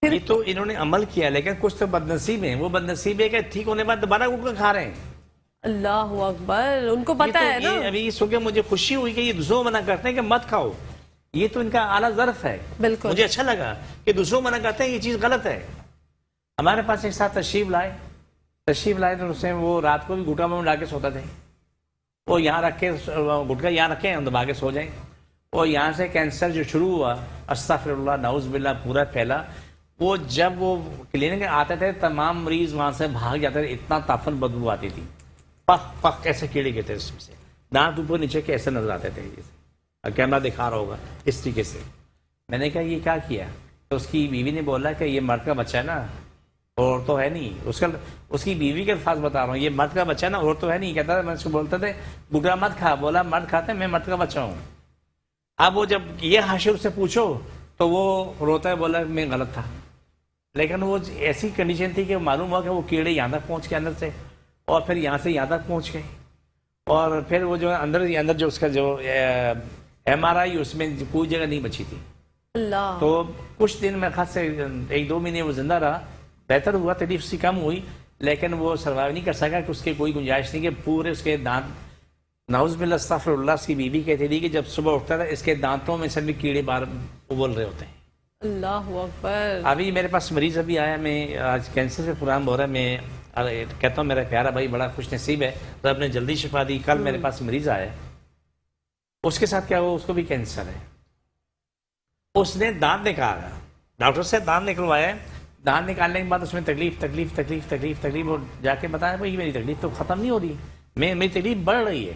یہ تو انہوں نے عمل کیا، لیکن کچھ تو بدنصیب ہیں، وہ بدنصیب ہے کہ ٹھیک ہونے بعد دوبارہ گٹکا کھا رہے ہیں۔ اللہ اکبر، ان کو پتہ ہے نا، ابھی سو کے مجھے خوشی ہوئی کہ یہ دوسروں منع کرتے ہیں کہ مت کھاؤ، یہ تو ان کا اعلیٰ ظرف ہے، بالکل مجھے اچھا لگا کہ دوسروں منع کرتے ہیں یہ چیز غلط ہے۔ ہمارے پاس ایک ساتھ تشریف لائے تو اس میں وہ رات کو بھی گٹکا میں لا کے سوتا تھے، وہ یہاں رکھ کے گٹکا یہاں رکھیں ہم دبا کے سو جائیں، اور یہاں سے کینسر جو شروع ہوا، استغفر اللہ نعوذ باللہ، پورا پھیلا، وہ جب وہ کلینک آتے تھے تمام مریض وہاں سے بھاگ جاتے تھے، اتنا تافن بدبو آتی تھی، پخ پخ کیسے کیڑے گئے تھے اس میں سے، دانت اوپر نیچے کے ایسے نظر آتے تھے، کیمرہ دکھا رہا ہوگا اس طریقے سے۔ میں نے کہا یہ کیا کیا؟ تو اس کی بیوی نے بولا کہ یہ مرد کا بچہ ہے نا، اور تو ہے نہیں، اس کی بیوی کے الفاظ بتا رہا ہوں، یہ مرد کا بچہ ہے نا، اور تو ہے نہیں، کہتا تھا، میں اس کو بولتے تھے گٹکا مت کھا، بولا مرد کھاتے ہیں، میں مرد کا بچہ ہوں۔ اب وہ جب یہ حاشر سے پوچھو تو وہ روتا ہے، بولا میں غلط تھا، لیکن وہ ایسی کنڈیشن تھی کہ معلوم ہوا کہ وہ کیڑے یہاں تک پہنچ کے اندر سے، اور پھر یہاں سے یہاں تک پہنچ گئے، اور پھر وہ جو اندر جو اس کا جو MRI اس میں کوئی جگہ نہیں بچی تھی۔ اللہ، تو کچھ دن میں خاص سے 1-2 مہینے وہ زندہ رہا، بہتر ہوا، تکلیف سی کم ہوئی، لیکن وہ سروائیو نہیں کر سکا کہ اس کے کوئی گنجائش نہیں کہ پورے اس کے دانت، نعوذ باللہ استغفر اللہ، اس کی بیوی کہتی تھی کہ جب صبح اٹھتا تھا اس کے دانتوں میں سے بھی کیڑے باہر ابل رہے ہوتے ہیں۔ اللہ اکبر۔ ابھی میرے پاس مریض ابھی آیا، میں آج کینسر سے پرام ہو رہا ہے، میں کہتا ہوں میرا پیارا بھائی بڑا خوش نصیب ہے، رب نے جلدی شفا دی۔ کل میرے پاس مریض آیا، اس کے ساتھ کیا ہوا، اس کو بھی کینسر ہے، اس نے دانت نکالا، ڈاکٹر سے دانت نکلوایا، دانت نکالنے کے بعد اس میں تکلیف اور جا کے بتایا بھائی میری تکلیف تو ختم نہیں ہو رہی، میری تکلیف بڑھ رہی ہے،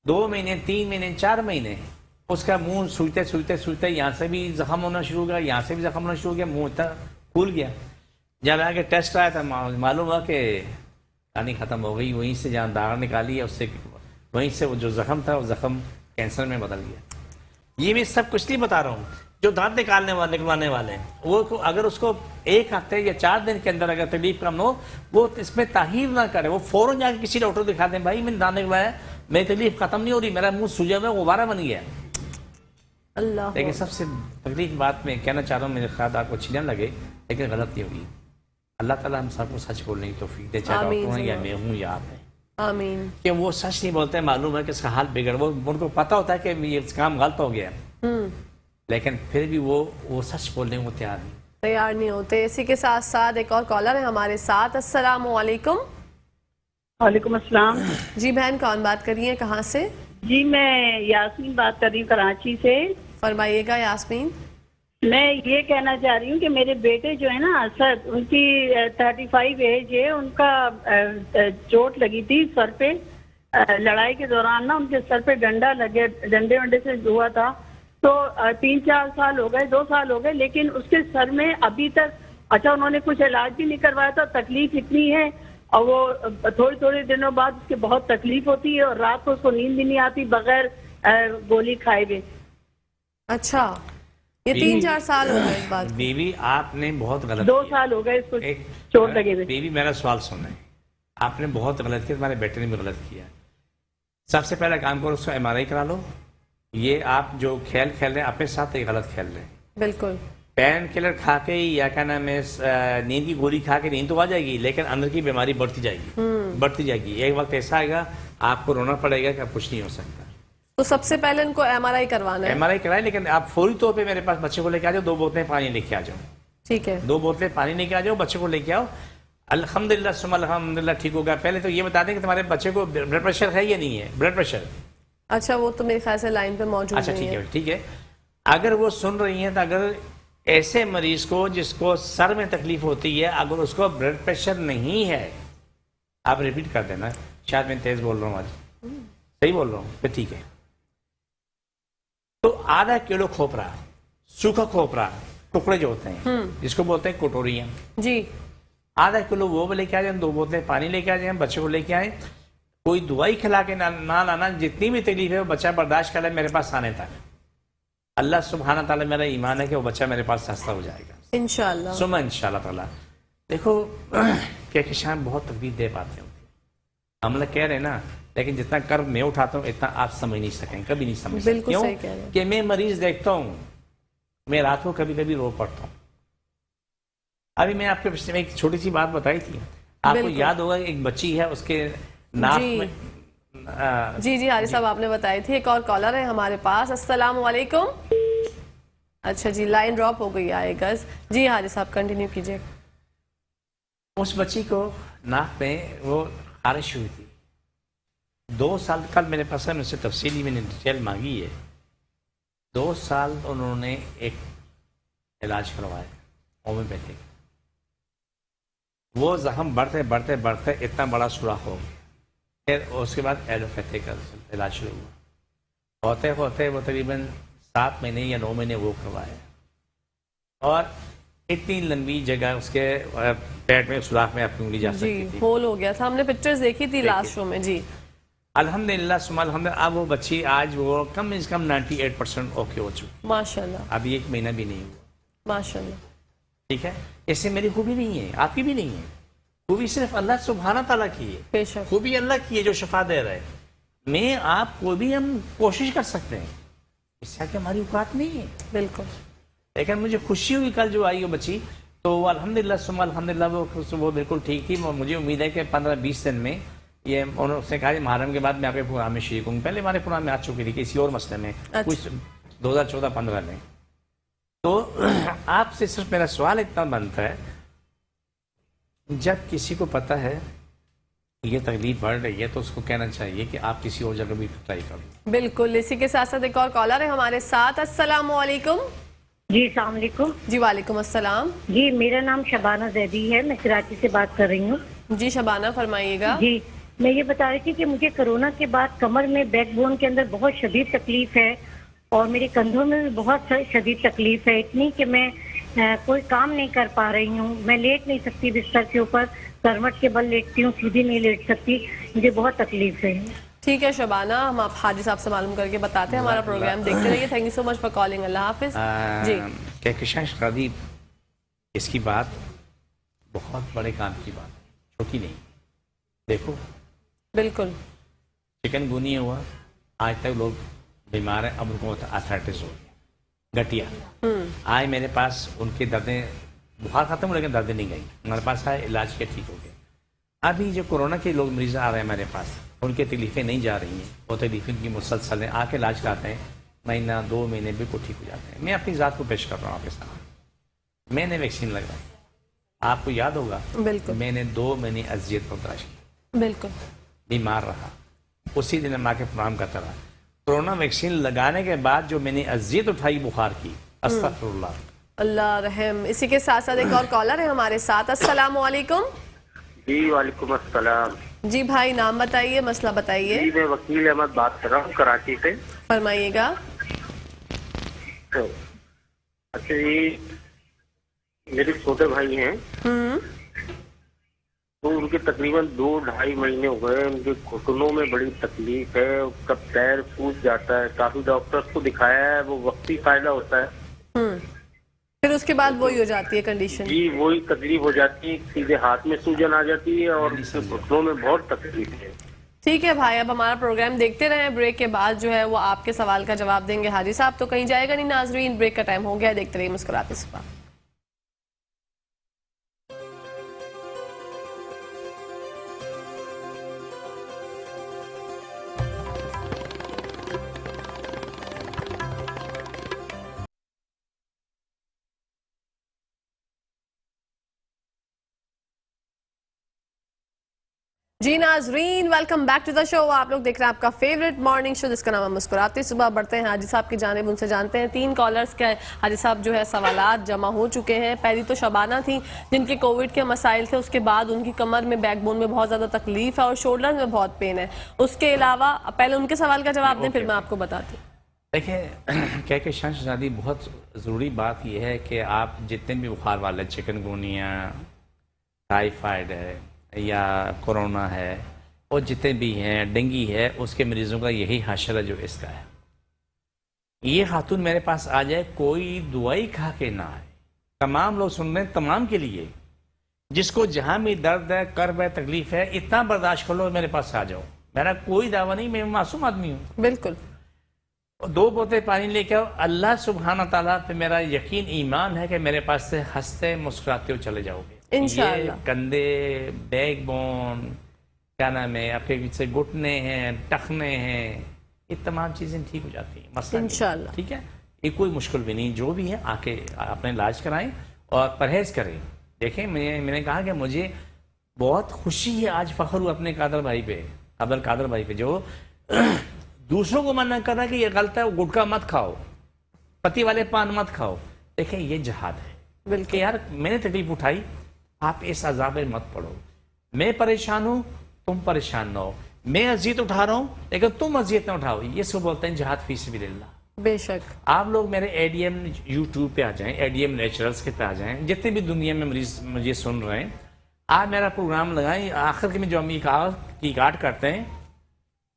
2 مہینے 3 مہینے 4 مہینے اس کا منہ سوچتے یہاں سے بھی زخم ہونا شروع ہو گیا، یہاں سے بھی زخم ہونا شروع ہو گیا، منہ اتنا پھول گیا۔ جب آ کے ٹیسٹ آیا تھا معلوم ہوا کہ کہانی ختم ہو گئی، وہیں سے جہاں داغ نکالی ہے اس سے، وہیں سے وہ جو زخم تھا وہ زخم کینسر میں بدل گیا۔ یہ میں سب کچھ نہیں بتا رہا ہوں، جو دانت نکلوانے والے ہیں وہ اگر اس کو 1 ہفتے یا 4 دن کے اندر اگر تکلیف کم ہو، وہ اس میں تاخیر نہ کرے، وہ فوراً جا کے کسی ڈاکٹر دکھا دیں، بھائی میں نے دانت نکلوایا، میری تکلیف ختم نہیں ہو رہی، میرا منہ سوجا ہوا غبارہ بن گیا۔ اللہ، لیکن سب سے تکلیف بات میں کہنا چاہ رہا ہوں، میرے خیال آپ کو اچھی نہ لگے لیکن غلط نہیں ہوگی، اللہ تعالیٰ ہم سب کو سچ بولنے کی توفیق دے، چاہے ڈاکٹر ہیں یا میں ہوں یا آپ ہیں، آمین۔ کہ وہ سچ نہیں بولتے، معلوم ہے کہ اس کا حال بگڑ، وہ ان کو پتہ ہوتا ہے کہ یہ کام غلط ہو گیا، لیکن پھر بھی وہ سچ بولنے کو تیار نہیں. تیار نہیں ہوتے. اسی کے ساتھ ساتھ ایک اور کالر ہے ہمارے ساتھ. السلام علیکم. وعلیکم السلام. جی بہن کون بات کر رہی ہیں, کہاں سے؟ جی میں یاسمین بات کر رہی ہوں کراچی سے. فرمائیے گا یاسمین. میں یہ کہنا چاہ رہی ہوں کہ میرے بیٹے جو ہے نا اسد, ان کی 35 ایج ہے, ان کا چوٹ لگی تھی سر پہ لڑائی کے دوران نا, ان کے سر پہ ڈنڈا لگے, ڈنڈے ونڈے سے ہوا تھا. تو 3-4 سال ہو گئے, 2 سال ہو گئے, لیکن اس کے سر میں ابھی تک اچھا انہوں نے کچھ علاج بھی نہیں کروایا تھا. تکلیف اتنی ہے اور وہ تھوڑے دنوں بعد اس کے بہت تکلیف ہوتی ہے اور رات کو اس کو نیند بھی نہیں آتی بغیر گولی کھائے ہوئے. اچھا یہ 3-4 سال ہو گئے اس بات. بیوی آپ نے بہت غلط 2 سال ہو گئے اس کو چوٹ لگے ہوئے. بیوی میرا سوال سنیں, آپ نے بہت غلط کیا, تمہارے بیٹے نے بھی غلط کیا. سب سے پہلا کام کرو اس کو MRI کرا لو. یہ آپ جو کھیل کھیل رہے ہیں اپنے ساتھ ایک غلط کھیل رہے ہیں. بالکل. پین کلر کھا کے یا کیا نام ہے نیند کی گولی کھا کے نیند تو آ جائے گی, لیکن اندر کی بیماری بڑھتی جائے گی. ایک وقت ایسا آئے گا آپ کو رونا پڑے گا کہ اب کچھ نہیں ہو سکتا. تو سب سے پہلے ان کو MRI کروانا ہے. MRI کرائے, لیکن آپ فوری طور پہ میرے پاس بچے کو لے کے آ جاؤ, 2 بوتلیں پانی لے کے آ جاؤ. ٹھیک ہے, 2 بوتلیں پانی لے کے آ جاؤ, بچے کو لے کے آؤ. الحمدللہ ثم الحمدللہ ٹھیک ہوگا. پہلے تو یہ بتا دیں کہ تمہارے بچے کو بلڈ پریشر ہے یا نہیں ہے. بلڈ پریشر اچھا وہ تو میرے خیال سے لائن پہ موجود اچھا نہیں ہے. ٹھیک ہے. اگر وہ سن رہی ہیں تو اگر ایسے مریض کو جس کو سر میں تکلیف ہوتی ہے, اگر اس کو بلڈ پریشر نہیں ہے, آپ ریپیٹ کر دینا. شاید میں تیز بول رہا ہوں, آج صحیح بول رہا ہوں پھر ٹھیک ہے. تو ½ کلو کھوپرا, سوکھا کھوپرا, ٹکڑے جو ہوتے ہیں جس کو بولتے ہیں کٹوریاں, جی ½ کلو وہ لے کے آ جائیں. 2 بوتلیں پانی لے کے آ جائیں, بچے کو لے کے آئیں. کوئی دوائی کھلا کے نہ لانا, جتنی بھی تکلیف ہے وہ بچہ برداشت کر لے میرے پاس آنے تک. اللہ سبحانہ تعالیٰ میرا ایمان ہے کہ وہ بچہ میرے پاس سستا ہو جائے گا انشاءاللہ. سما انشاءاللہ تعالیٰ. دیکھو کہکشاں بہت تکلیف دے پاتے ہیں, ہم لوگ کہہ رہے ہیں نا, لیکن جتنا کرب میں اٹھاتا ہوں اتنا آپ سمجھ نہیں سکیں, کبھی نہیں سمجھ سکیں. بالکل کیوں صحیح کہہ رہے ہیں. کہ میں مریض دیکھتا ہوں, میں رات کو کبھی کبھی رو پڑتا ہوں. ابھی میں آپ کے پچھلے میں ایک چھوٹی سی بات بتائی تھی, آپ کو یاد ہوگا ایک بچی ہے, اس کے ناک میں جی حارث صاحب آپ نے بتائی تھی. ایک اور کالر ہے ہمارے پاس. السلام علیکم. اچھا جی لائن ڈراپ ہو گئی آئے گز. جی حارث صاحب کنٹینیو کیجیے. اس بچی کو ناک میں وہ خارش ہوئی تھی 2 سال. کل میرے پاس ہے, مجھ سے تفصیلی میں نے ڈیٹیل مانگی ہے. 2 سال انہوں نے ایک علاج کروایا ہومیوپیتھک. وہ زخم بڑھتے بڑھتے بڑھتے اتنا بڑا سوراخ ہو گیا. پھر اس کے بعد ایلوپیتھک کا علاج شروع ہوا. ہوتے ہوتے وہ تقریباً 7 مہینے یا 9 مہینے وہ کروایا, اور اتنی لمبی جگہ اس کے پیٹ میں سوراخ میں اپنی انگلی جا سکتی تھی. ہول ہو گیا تھا, ہم نے پکچرز دیکھی تھی لاسٹ شو میں. جی الحمدللہ ثم الحمدللہ. اب وہ بچی آج وہ کم از کم 98% اوکے ہو چکی. ماشاءاللہ. ابھی 1 مہینہ بھی نہیں ہوا. ماشاءاللہ. ٹھیک ہے, اس سے میری خوبی نہیں ہے, آپ کی بھی نہیں ہے. خوبی صرف اللہ سبحانہ تعالیٰ کی ہے. بے شک. خوبی اللہ کی ہے جو شفا دے رہا ہے. میں آپ کو بھی ہم کوشش کر سکتے ہیں, اس سے کہ ہماری اوقات نہیں ہے. بالکل. لیکن مجھے خوشی ہوئی کل جو آئی وہ بچی, تو وہ الحمدللہ ثم الحمدللہ وہ بالکل ٹھیک تھی. مجھے امید ہے کہ 15-20 دن میں یہ انہوں نے کہا محرم کے بعد میں آپ کے پروگرام میں شریک ہوں. پہلے ہمارے پروگرام میں آ چکی تھی کسی اور مسئلے میں, کچھ 2014-15 میں. تو آپ سے صرف میرا سوال اتنا بنتا ہے, جب کسی کو پتہ ہے یہ تکلیف بڑھ رہی ہے تو اس کو کہنا چاہیے کہ آپ کسی اور جگہ بھی ٹرائی کرو. بالکل. اسی کے ساتھ ساتھ ایک اور کالر ہے ہمارے ساتھ. السلام علیکم. جی السلام علیکم. جی وعلیکم السلام. جی میرا نام شبانہ زیدی ہے, میں کراچی سے بات کر رہی ہوں. جی شبانہ فرمائیے گا. جی میں یہ بتا رہی تھی کہ مجھے کرونا کے بعد کمر میں بیک بون کے اندر بہت شدید تکلیف ہے, اور میرے کندھوں میں بھی بہت شدید تکلیف ہے. اتنی کہ میں کوئی کام نہیں کر پا رہی ہوں. میں لیٹ نہیں سکتی بستر کے اوپر, کروٹ کے بل لیٹتی ہوں, سیدھی نہیں لیٹ سکتی. مجھے بہت تکلیف ہے. ٹھیک ہے شبانہ, ہم آپ حاجی صاحب سے معلوم کر کے بتاتے ہیں. ہمارا پروگرام دیکھتے رہیے. Thank you so much for calling. اللہ حافظ. جی کہکشاں شادی, اس کی بات بہت بڑے کام کی بات ہے, چھوٹی نہیں. دیکھو بالکل چکن گونیا ہوا, آج تک لوگ بیمار ہیں, اب ان کو آرتھرائٹس ہو گیا, گٹیا. آئے میرے پاس, ان کی دردیں بخار ختم ہو لیکن دردیں نہیں گئی. ہمارے پاس آئے, علاج کے ٹھیک ہو گئے. ابھی جو کورونا کے لوگ مریض آ رہے ہیں ہمارے پاس, ان کی تکلیفیں نہیں جا رہی ہیں, وہ تکلیفیں ان کی مسلسل ہیں, آ کے علاج کراتے ہیں, महीना 2 महीने बिल्कुल ठीक हो जाते हैं। मैं अपनी ज़ात को पेश कर रहा हूँ आपके सामने। मैंने वैक्सीन लगवाई, आपको याद होगा बिल्कुल मैंने 2 महीने अजियत बर्दाश्त की, बिल्कुल बीमार रहा, उसी दिन माँ के प्रोग्राम करता रहा। कोरोना वैक्सीन लगाने के बाद जो मैंने अजियत उठाई बुखार की, अस्तगफिरुल्लाह। अल्लाह रहम। इसी के साथ साथ एक और कॉलर है हमारे साथ। अस्सलाम वालेकुम। जी वालेकुम अस्सलाम। जी भाई, नाम बताइए, मसला बताइए। जी मैं वकील अहमद बात कर रहा हूँ कराची से। फरमाइएगा। तो अच्छा जी, मेरे छोटे भाई हैं, तो उनके तकरीबन 2-2.5 महीने हो गए, उनके घुटनों में बड़ी तकलीफ है, उसका पैर सूज जाता है, काफी डॉक्टर्स को दिखाया है, वो वक्ती फायदा होता है, फिर उसके बाद वही हो जाती है कंडीशन। जी वही तकलीफ हो जाती है, सीधे हाथ में सूजन आ जाती है और घुटनों में बहुत तकलीफ है। ठीक है भाई, अब हमारा प्रोग्राम देखते रहें। ब्रेक के बाद जो है वो आपके सवाल का जवाब देंगे हाजी साहब, तो कहीं जाएगा नहीं नाजरीन। ब्रेक का टाइम हो गया है, देखते रहिए मुस्कुराते सुबह। जी नाजरीन, welcome back to the show. आप लोग देख रहे हैं आपका फेवरेट मॉर्निंग शो जिसका नाम है मुस्कुराते सुबह। बढ़ते हैं हाजी साहब की जानिब, उनसे जानते हैं 3 कॉलर्स के हाजी साहब जो है सवालात जमा हो चुके हैं। पहली तो शबाना थी जिनके कोविड के मसाइल थे, उसके बाद उनकी कमर में, बैकबोन में बहुत ज़्यादा तकलीफ है और शोल्डर में बहुत पेन है। उसके अलावा पहले उनके सवाल का जवाब दें, फिर मैं आपको बताती हूँ। देखिए कहकशां शहजादी, बहुत ज़रूरी बात यह है कि आप जितने भी बुखार वाले, चिकनगुनिया, टाइफाइड है या कोरोना है और जितने भी हैं, डेंगी है, उसके मरीजों का यही हाशर है जो इसका है। ये खातून मेरे पास आ जाए, कोई दवाई खा के ना आए। तमाम लोग सुन रहे हैं, तमाम के लिए, जिसको जहां भी दर्द है, कर्ब है, तकलीफ है, इतना बर्दाश्त कर लो, मेरे पास आ जाओ। मेरा कोई दावा नहीं, मैं मासूम आदमी हूँ। बिल्कुल। 2 बोतल पानी लेके आओ, अल्लाह सुब्हाना ताला पे मेरा यकीन ईमान है कि मेरे पास से हंसते मुस्कुराते हो चले जाओगे। इंशाअल्लाह। ये कंधे, बैकबोन, क्या नाम है, आपके पीछे घुटने हैं, टखने हैं, ये तमाम चीज़ें ठीक हो जाती हैं, मसला नहीं। इंशाअल्लाह। ठीक है, ये कोई मुश्किल भी नहीं। जो भी है आके अपने इलाज कराएं और परहेज करें। देखें, मैंने कहा कि मुझे बहुत खुशी है, आज फख्र हुआ अपने कादर भाई पे, कादर भाई पे, जो दूसरों को मना कर रहा है कि ये गलत है, वो गुटखा मत खाओ, पति वाले पान मत खाओ। देखें, ये जहाद है। बिल्कुल यार, मैंने तकलीफ उठाई, आप इस अजाब में मत पड़ो। मैं परेशान हूँ, तुम परेशान ना हो। मैं अजियत उठा रहा हूँ, लेकिन तुम अजियत ना उठाओ। ये सब बोलते हैं जहाद फी सबिलिल्लाह। बेशक। आप लोग मेरे एडीएम यूट्यूब पे आ जाएं, एडीएम नेचुरल्स के पे आ जाएं, जितने भी दुनिया में मरीज मुझे सुन रहे हैं, आप मेरा प्रोग्राम लगाएं। आखिर में जो हम की काट करते हैं,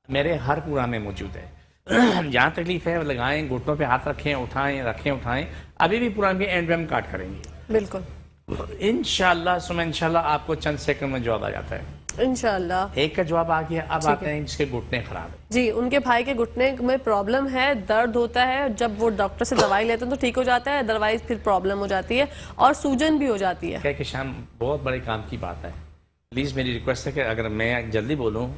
मेरे हर प्रोग्राम में मौजूद है। जहाँ तकलीफ है लगाएं, घुटनों पे हाथ रखें, उठाएं। अभी भी प्रोग्राम के एंड में हम काट करेंगे। बिल्कुल इंशाल्लाह इंशाल्लाह आपको चंद सेकंड में जवाब आ जाता है। इंशाल्लाह। एक का जवाब आ गया। अब आते हैं जिसके घुटने खराब है। जी, उनके भाई के घुटने में प्रॉब्लम है, दर्द होता है, जब वो डॉक्टर से दवाई लेते हैं तो ठीक हो जाता है, अदरवाइज फिर प्रॉब्लम हो जाती है और सूजन भी हो जाती है। क्या शाम बहुत बड़े काम की बात है। प्लीज़ मेरी रिक्वेस्ट है कि अगर मैं जल्दी बोलूँ,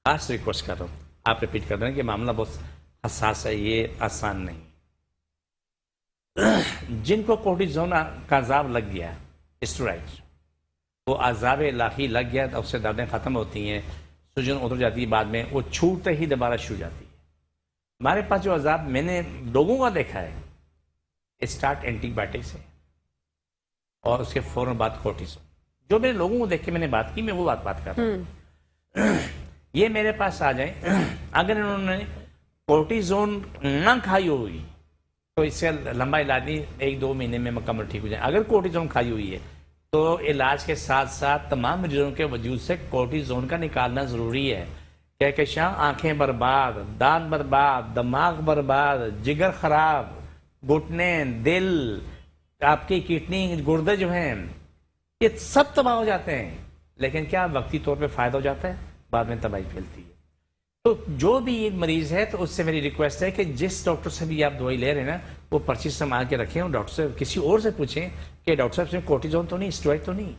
खास रिक्वेस्ट कर रहा हूँ, आप रिपीट कर दें कि मामला बहुत हसास है, ये आसान नहीं। जिनको कोर्टिजोन का अजाब लग गया, स्टेरॉइड्स, वो अजाब इलाही लग गया, तो उससे दर्दें ख़त्म होती हैं, सूजन उतर जाती है, बाद में वो छूटते ही दोबारा शुरू जाती है। हमारे पास जो अजाब मैंने लोगों का देखा है, स्टार्ट एंटीबायोटिक से और उसके फौरन बाद कोर्टिजोन। जो मैंने लोगों को देख के मैंने बात की, मैं वो बात कर रहा हूँ। ये मेरे पास आ जाए, अगर इन्होंने कोर्टिजोन ना खाई होगी तो इससे लंबा इलाज नहीं, 1-2 महीने में मुकम्मल ठीक हो जाए। अगर कोर्टिजोन खाई हुई है तो इलाज के साथ साथ तमाम मरीजों के वजूद से कोर्टिजोन का निकालना ज़रूरी है। कहकशां, आंखें बर्बाद, दांत बर्बाद, दिमाग बर्बाद, जिगर खराब, घुटने, दिल, आपकी किडनी, गुर्दे जो हैं, ये सब तबाह हो जाते हैं। लेकिन क्या वक्ती तौर पे फ़ायदा हो जाता है, बाद में तबाही फैलती है। तो जो भी ये मरीज़ है, तो उससे मेरी रिक्वेस्ट है कि जिस डॉक्टर से भी आप दवाई ले रहे हैं ना, वो पर्ची संभाल के रखें और डॉक्टर से किसी और से पूछें कि डॉक्टर साहब से कोर्टिजोन तो नहीं, स्टेरॉइड तो नहीं।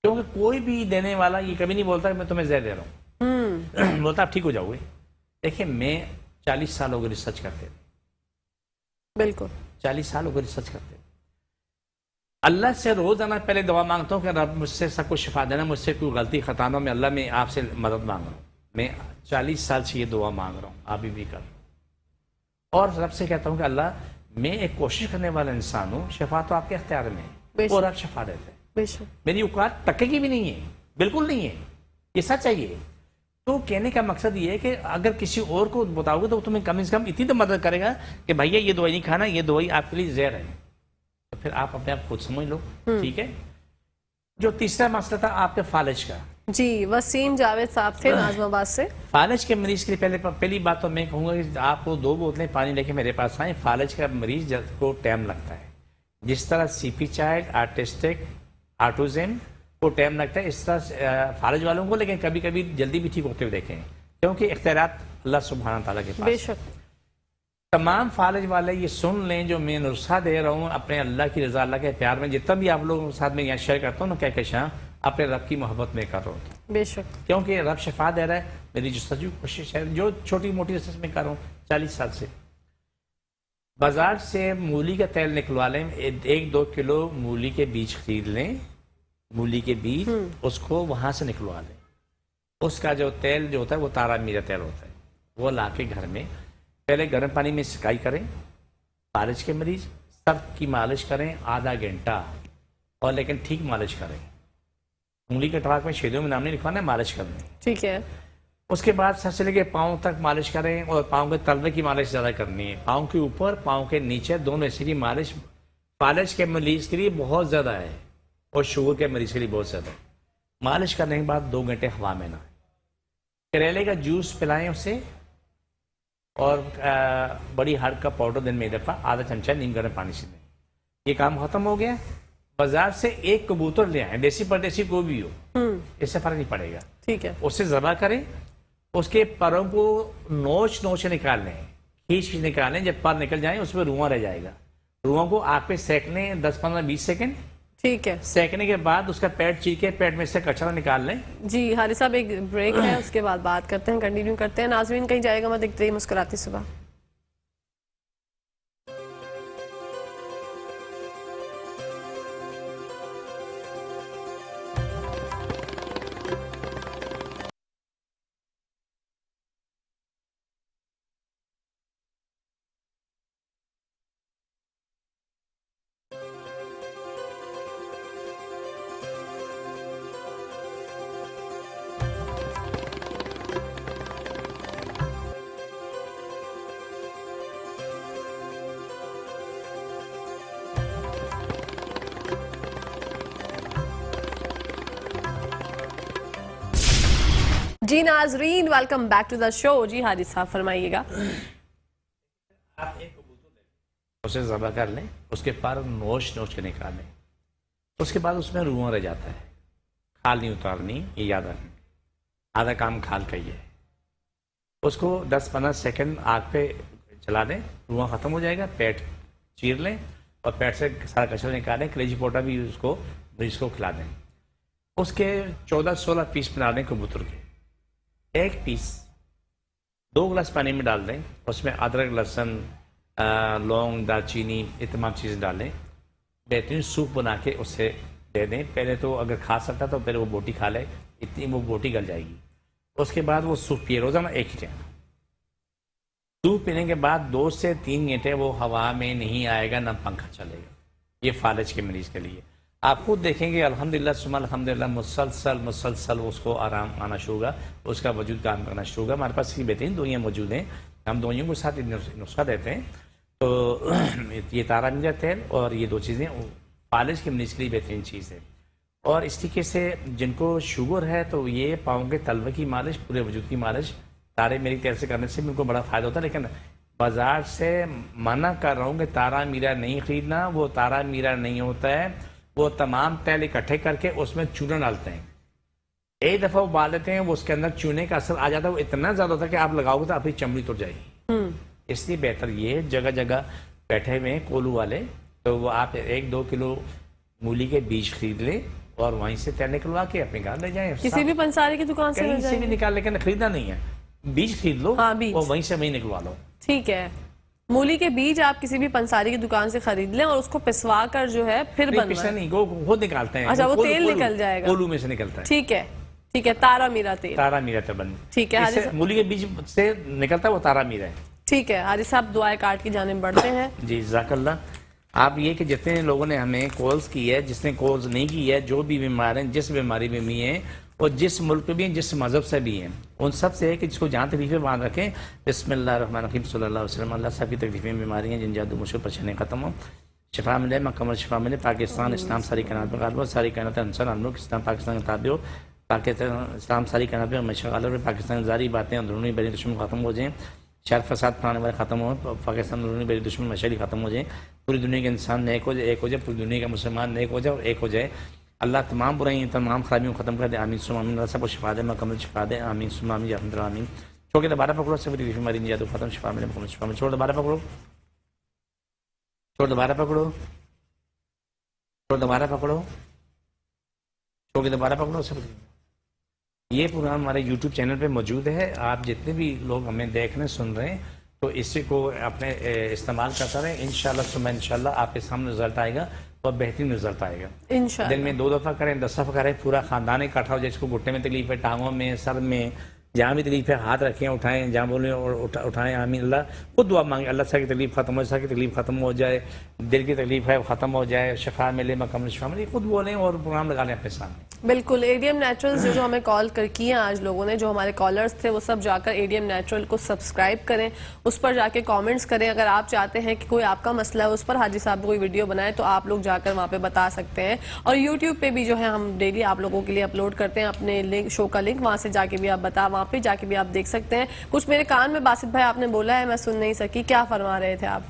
क्योंकि कोई भी देने वाला ये कभी नहीं बोलता कि मैं तुम्हें जहर दे रहा हूँ। बोलता आप ठीक हो जाओगे। देखिए, मैं 40 साल हो गए रिसर्च करते थे, बिल्कुल 40 साल हो गए रिसर्च करते थे। अल्लाह से रोजाना पहले दुआ मांगता हूँ कि रब मुझसे सबको शिफा देना, मुझसे कोई गलती खता ना हो, मैं अल्लाह में आपसे मदद मांग रहा हूँ। मैं 40 साल से ये दुआ मांग रहा हूँ, आप भी कर। और रब से कहता हूँ कि अल्लाह मैं एक कोशिश करने वाला इंसान हूँ, शिफा तो आपके अख्तियार में है और आप शिफा देते हैं, बेशक मेरी औकात टकेगी भी नहीं है, बिल्कुल नहीं है, ये सच है ये। तो कहने का मकसद ये है कि अगर किसी और को बताओगे तो तुम्हें कम से कम इतनी तो मदद करेगा कि भैया ये दवाई नहीं खाना, ये दवाई आपके लिए जहर है, तो फिर आप अपने आप खुद समझ लो, ठीक है। जो तीसरा मसला था आपके फालिज का, जी, वसीम जावेद साहब थे नाज़िमाबाद से। फालिज के मरीज के लिए पहली बात तो मैं कहूँगा कि आपको 2 बोतलें पानी लेके मेरे पास आए। फालिज का मरीज को टाइम लगता है, जिस तरह सीपी चाइल्ड, आर्टिस्टिक, ऑटिज्म को टाइम लगता है, इस तरह फालिज वालों को लेकिन कभी कभी जल्दी भी ठीक होते हुए देखें, क्योंकि इख्तियारात अल्लाह सुब्हानहू तआला के पास। बेशक तमाम फालिज वाले ये सुन लें जो मैं नुस्खा दे रहा हूँ अपने अल्लाह की रजा, अल्लाह के प्यार में, जितना भी आप लोगों के साथ में यहाँ शेयर करता हूँ ना, क्या शाह अपने रब की मोहब्बत में कर रहा हूँ, बेशक, क्योंकि रब शिफा दे रहा है। मेरी जो सच्ची कोशिश है, जो छोटी मोटी रिसर्च में कर रहा हूँ 40 साल से। बाजार से मूली का तेल निकलवा लें, 1-2 किलो मूली के बीज खरीद लें, मूली के बीज उसको वहाँ से निकलवा लें। उसका जो तेल जो होता है वो तारा मीरा तेल होता है, वो ला के घर में पहले गर्म पानी में सिकाई करें। फालिज के मरीज सर की मालिश करें आधा घंटा, और लेकिन ठीक मालिश करें। उंगली के टवाक में छेदों में नाम नहीं लिखवाना है, मालिश करनी, ठीक है। उसके बाद सर से लेके पाँव तक मालिश करें, और पाँव के तलवे की मालिश ज़्यादा करनी है। पाँव के ऊपर, पाँव के नीचे, दोनों हिस्से की मालिश फालिज के मरीज के लिए बहुत ज़्यादा है, और शुगर के मरीज के लिए बहुत ज़्यादा है। मालिश करने के बाद 2 घंटे हवा में नहाएं। करेले का जूस पिलाएं उसे, और बड़ी हर्ड का पाउडर दिन में 1 दफ़ा, आधा चमचा नीम गर्म पानी से लें। ये काम खत्म हो गया। बाजार से 1 कबूतर ले आए, देसी परदेसी कोई भी हो, इससे फर्क नहीं पड़ेगा, ठीक है। उससे ज़बा करें, उसके परों को नोच निकाल लें, खींच निकाल लें। जब पर निकल जाए उसमें रुआं रह जाएगा, रुआं को आग पे सेक लें 10-15-20 सेकंड, ठीक है। सेकने के बाद उसका पेट चीर के पेट में से कचरा निकाल लें। जी हारिस साहब, एक ब्रेक है, उसके बाद बात करते हैं, कंटिन्यू करते हैं। नाज़रीन कहीं जाएगा मत, दिखते ही मुस्कुराती सुबह। जी नाजरीन, welcome back to the show. जी हारिस साहब फरमाइएगा। आप एक कबूतर उसे ज़बा कर लें, उसके पर नोच के निकाल लें। उसके बाद उसमें रुआं रह जाता है, खाल नहीं उतारनी, ये याद रखें। आधा काम खाल का ही है। उसको 10-15 सेकंड आग पे चला दें, रुआं ख़त्म हो जाएगा। पेट चीर लें और पेट से सारा कचरा निकालें। कलेजी पोटा भी उसको मरीज को खिला दें। उसके 14-16 पीस बना दें कबूतर के। 1 पीस 2 गिलास पानी में डाल दें, उसमें अदरक, लहसुन, लौंग, दालचीनी, ये तमाम चीज़ें डालें। बेहतरीन सूप बना के उससे दे दें। पहले तो अगर खा सकता तो पहले वो बोटी खा ले, इतनी वो बोटी गल जाएगी। उसके बाद वो सूप पिए रोज़ाना 1 ही टाइम। सूप पीने के बाद 2 से 3 घंटे वो हवा में नहीं आएगा, ना पंखा चलेगा। ये फालिज के मरीज़ के लिए। आप खुद देखेंगे अल्हम्दुलिल्लाह सुम्मा अल्हम्दुलिल्लाह मुसलसल उसको आराम आना शुरू होगा, उसका वजूद काम करना शुरू होगा। हमारे पास ये बेहतरीन दवाइयाँ मौजूद हैं, हम दवाइयों के साथ नुस्खा देते हैं। तो ये तारा मीरा तेल और ये 2 चीज़ें फालिज के मरीज़ के लिए बेहतरीन चीज़ है। और इस तरीके से जिनको शुगर है तो ये पाँव के तलवे की मालिश, पूरे वजूद की मालिश तारे मेरी तेल से करने से भी उनको बड़ा फ़ायदा होता है। लेकिन बाज़ार से मना कर रहा हूँ कि तारा मीरा नहीं ख़रीदना, वो तारा मीरा नहीं होता है। वो तमाम तेल इकट्ठे करके उसमें चूना डालते हैं, 1 दफ़ा उबाल देते हैं, वो उसके अंदर चूने का असर आ जाता है। वो इतना ज़्यादा होता है कि आप लगाओगे तो आपकी चमड़ी टूट जाएगी। इसलिए बेहतर ये जगह जगह बैठे हुए हैं कोलू वाले, तो वो आप 1-2 किलो मूली के बीज खरीद लें और वहीं से तेल निकलवा के अपने घर ले जाएं। किसी भी पंसारी की दुकान से कहीं से भी निकाल, लेकिन खरीदना नहीं है। बीज खरीद लो हाँ, बीज। और वहीं से वहीं निकलवा लो। ठीक है, मूली के बीज आप किसी भी पंसारी की दुकान से खरीद लें और उसको पिसवा कर जो है फिर नहीं, पिसना बनवाएं। नहीं, वो खुद निकालते हैं। अच्छा, वो कोलू- तेल कोलू- निकल जाएगा। कोलू में से निकलता है। ठीक है, ठीक है, तारा मीरा तेल। तारा मीरा तेल बन। ठीक है, हाजी इससे साहब। मूली के बीज से निकलता है वो तारा मीरा है। ठीक है, हाजी साहब दुआए काट की जानिब बढ़ते हैं। जी जज़ाकल्लाह। आप ये कि जितने लोगों ने हमें कॉल्स की है, जिसने कॉल्स नहीं की है, जो भी बीमार हैं, जिस बीमारी में भी हैं और जिस मुल्क में भी हैं, जिस मज़हब से भी हैं, उन सब से है कि जिसको जहाँ तकलीफें बांध रखें, बिस्मिल्लाहिर्रहमानिर्रहीम सल्लल्लाहु अलैहि वसल्लम। अल्लाह सब की तकलीफें बीमारियाँ जिन जादू मुश्किल परेशानी ख़त्म हो, शिफा मिले, मकम्मल शिफा मिले। पाकिस्तान इस्लाम सारी कायनात पर गालिब हो, सारी कायनात अंसर हम लोग इस्लाम पाकिस्तान के ताबे हो, पाकिस्तान इस्लाम सारी कायनात पर हमेशा गालिब रहे। पाकिस्तान जारी बातें अंदरूनी बड़ी दुश्मन ख़त्म हो जाएँ, शर फसाद फैलाने वाले ख़त्म हो, पाकिस्तान अंदरूनी बड़ी दुश्मन मशाली ख़त्म हो जाए, पूरी दुनिया के इंसान नेक हो जाए, एक हो जाए, पूरी दुनिया का मुसलमान नेक हो जाए और एक हो जाए। अल्लाह तमाम बुराई तमाम खराबियों को ख़त्म कर दे। आमीन सुम्मा आमीन। अल्लाह सबको शिफा दे, मकम्मल शिफा दे। आमीन सुम्मा आमीन, या रब्बल आमीन। छोड़ के दोबारा पकड़ो, सब बीमारी जादू ख़त्म, शिफा मिले, मकम्मल शिफा मिले। छोड़ दोबारा पकड़ो, छोड़ दोबारा पकड़ो, छोड़ दोबारा पकड़ो, छोड़ के दोबारा पकड़ो सब। ये प्रोग्राम हमारे YouTube चैनल पे मौजूद है। आप जितने भी लोग हमें देख रहे हैं, सुन रहे हैं, तो इसी को अपने इस्तेमाल करता रहे। इंशाल्लाह सुबह इंशाल्लाह आपके सामने रिजल्ट आएगा और बेहतरीन रिजल्ट आएगा। इंशाल्लाह दिन में 2 दफ़ा करें, 10 दफ़ा करें, पूरा खानदान इकट्ठा हो जाए। जिसको घुटने में तकलीफ है, टांगों में, सर में, जहाँ भी तकलीफ है, हाथ रखें, उठाएं, जहाँ बोलें और उठाएं। आमीन। अल्लाह खुद दुआ मांगे, अल्लाह सर की तकलीफ खत्म हो जाए, सर की तकलीफ खत्म हो जाए, दिल की तकलीफ है वो खत्म हो जाए, शिफा मिले, मकम्मल शिफा मिले। खुद बोलें और प्रोग्राम लगा लें अपने सामने। बिल्कुल। एडीएम नेचुरल्स जो हमें कॉल कर किए आज लोगों ने, जो हमारे कॉलर्स थे, वो सब जाकर एडीएम नेचुरल को सब्सक्राइब करें, उस पर जाके कमेंट्स करें। अगर आप चाहते हैं कि कोई आपका मसला है उस पर हाजी साहब कोई वीडियो बनाए, तो आप लोग जाकर वहाँ पे बता सकते हैं। और यूट्यूब पे भी जो है हम डेली आप लोगों के लिए अपलोड करते हैं अपने लिंक, शो का लिंक, वहाँ से जाके भी आप वहाँ पे जाके भी आप देख सकते हैं। कुछ मेरे कान में बासित भाई आपने बोला है, मैं सुन नहीं सकी, क्या फरमा रहे थे आप?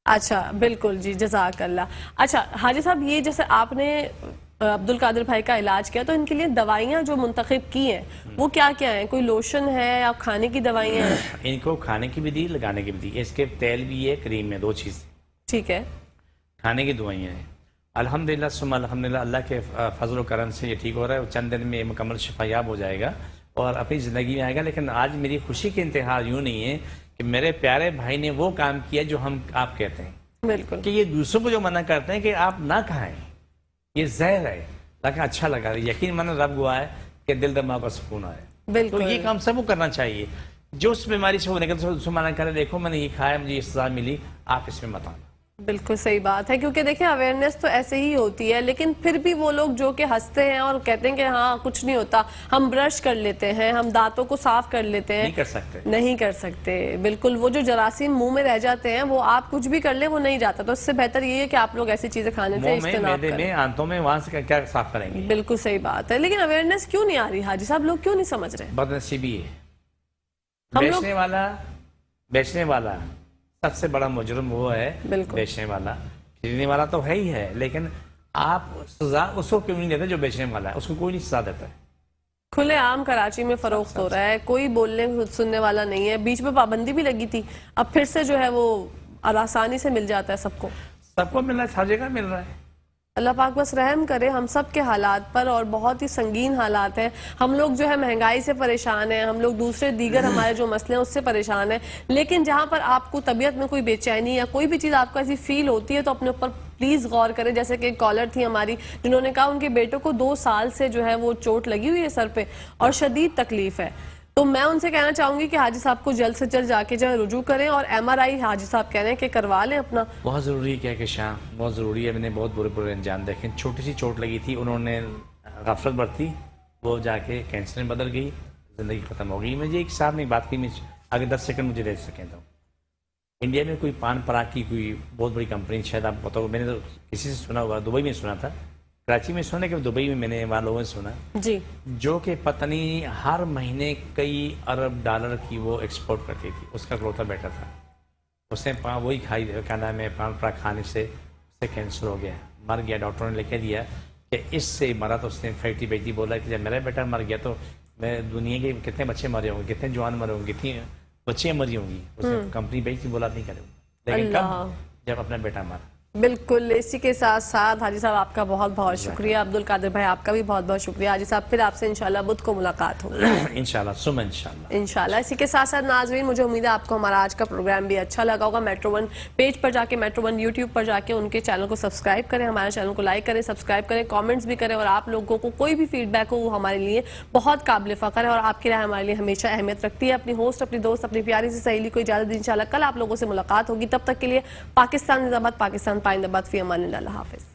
अच्छा, बिल्कुल जी, जज़ाकल्लाह। अच्छा हाजी साहब, ये जैसे आपने अब्दुल कादिर भाई का इलाज किया, तो इनके लिए दवाइयाँ जो मुंतखब की हैं वो क्या क्या हैं? कोई लोशन है या खाने की दवाइयाँ हैं? इनको खाने की भी दी, लगाने की भी दी। इसके तेल भी है, क्रीम है, 2 चीज़। ठीक है। खाने की दवाइयाँ हैं। अल्हम्दुलिल्लाह सुम्मा अल्हम्दुलिल्लाह, अल्लाह के फजल व करम से ये ठीक हो रहा है। चंद दिन में मुकम्मल शिफायाब हो जाएगा और अपनी ज़िंदगी में आएगा। लेकिन आज मेरी खुशी की इंतहा यूँ नहीं है कि मेरे प्यारे भाई ने वो काम किया जो आप कहते हैं। बिल्कुल। कि ये दूसरों को जो मना करते हैं कि आप ना खाएं, ये जहर है, लेकिन अच्छा लगा, यकीन मानो रब हुआ है कि दिल दिमाग का सुकून आए। बिल्कुल। तो ये काम सबको करना चाहिए। जो उस बीमारी से वो निकलते उसको मना करे, देखो मैंने ये खाया, मुझे ये सजा मिली, आप इसमें मत आना। बिल्कुल सही बात है, क्योंकि देखिए अवेयरनेस तो ऐसे ही होती है, लेकिन फिर भी वो लोग जो कि हंसते हैं और कहते हैं कि हाँ कुछ नहीं होता, हम ब्रश कर लेते हैं, हम दांतों को साफ कर लेते हैं, नहीं कर सकते, नहीं कर सकते। बिल्कुल, वो जो जरासीम मुंह में रह जाते हैं वो आप कुछ भी कर ले वो नहीं जाता। तो इससे बेहतर ये है कि आप लोग ऐसी चीजें खाने से इज्तनाब मैदे में, आंतों में, वहां से क्या साफ करेंगे? बिल्कुल सही बात है, लेकिन अवेयरनेस क्यों नहीं आ रही हाजी साहब? लोग क्यों नहीं समझ रहे? बदनसीबी है। हम बेचने वाला सबसे बड़ा मुजरिम वो है, बेचने वाला। खरीदने वाला तो है ही है, लेकिन आप सजा उसको क्यों नहीं देते जो बेचने वाला है? उसको कोई नहीं सजा देता है। खुले आम कराची में फरोख्त हो रहा है, कोई बोलने सुनने वाला नहीं है। बीच में पाबंदी भी लगी थी, अब फिर से जो है वो आसानी से मिल जाता है सबको मिल रहा है, हर जगह मिल रहा है। अल्लाह पाक बस रहम करे हम सब के हालात पर, और बहुत ही संगीन हालात हैं। हम लोग जो है महंगाई से परेशान हैं, हम लोग दूसरे दीगर हमारे जो मसले हैं उससे परेशान हैं। लेकिन जहाँ पर आपको तबीयत में कोई बेचैनी या कोई भी चीज़ आपको ऐसी फील होती है तो अपने ऊपर प्लीज़ गौर करें। जैसे कि एक कॉलर थी हमारी जिन्होंने कहा उनके बेटों को 2 साल से जो है वो चोट लगी हुई है सर पे और शदीद तकलीफ है। तो मैं उनसे कहना चाहूंगी कि हाजी साहब को जल्द से जल्द जाके जो है रुजू करें, और MRI हाजी साहब कह रहे हैं कि करवा लें अपना। बहुत ज़रूरी है क्या कि शाह, बहुत ज़रूरी है। मैंने बहुत बुरे बुरे अंजाम देखे। छोटी सी चोट लगी थी, उन्होंने गफलत बरती, वो जाके कैंसर में बदल गई, ज़िंदगी ख़त्म हो गई। मुझे एक साहब ने बात की, मैं आगे 10 सेकंड मुझे दे सकें तो, इंडिया में कोई पान पराग की कोई बहुत बड़ी कंपनी, शायद आप बताओ, मैंने तो किसी से सुना होगा, दुबई में सुना था, कराची में सुना कि दुबई में मैंने वहाँ लोगों से सुना जी, जो कि पता नहीं हर महीने कई अरब डॉलर की वो एक्सपोर्ट करती थी। उसका ग्रोथा बेटा था, उसने वही खाई, क्या नाम है, पान पराग खाने से उससे कैंसर हो गया, मर गया। डॉक्टरों ने लिखे दिया कि इससे मरा। तो उसने फैटी बेटी बोला कि जब मेरा बेटा मर गया तो मैं दुनिया के कितने बच्चे मरे होंगे, कितने जवान मरे होंगे, कितनी बच्चियाँ मरी होंगी। उसने कंपनी बेची, बोला नहीं करें। लेकिन कब? जब अपना बेटा मरा। बिल्कुल, इसी के साथ साथ हाजी साहब आपका बहुत बहुत शुक्रिया, अब्दुल कादिर भाई आपका भी बहुत बहुत शुक्रिया। हाजी साहब फिर आपसे इंशाल्लाह बुध को मुलाकात होगी इंशाल्लाह, सुबह इंशाल्लाह। इंशाल्लाह। इसी के साथ साथ नाज़रीन, मुझे उम्मीद है आपको हमारा आज का प्रोग्राम भी अच्छा लगा होगा। मेट्रो वन पेज पर जाके, मेट्रो वन यूट्यूब पर जाके उनके चैनल को सब्सक्राइब करें, हमारे चैनल को लाइक करें, सब्सक्राइब करें, कमेंट्स भी करें, और आप लोगों को कोई भी फीडबैक हो वो हमारे लिए बहुत काबिल फ़ख्र है, और आपकी राय हमारे लिए हमेशा अहमियत रखती है। अपनी होस्ट, अपनी दोस्त, अपनी प्यारी सी सहेली को इजाज़त दी। इंशाल्लाह कल आप लोगों से मुलाकात होगी, तब तक के लिए पाकिस्तान जिंदाबाद, पाकिस्तान पाइंदाबाद, फी अमान अल्लाह, हाफ़िज़।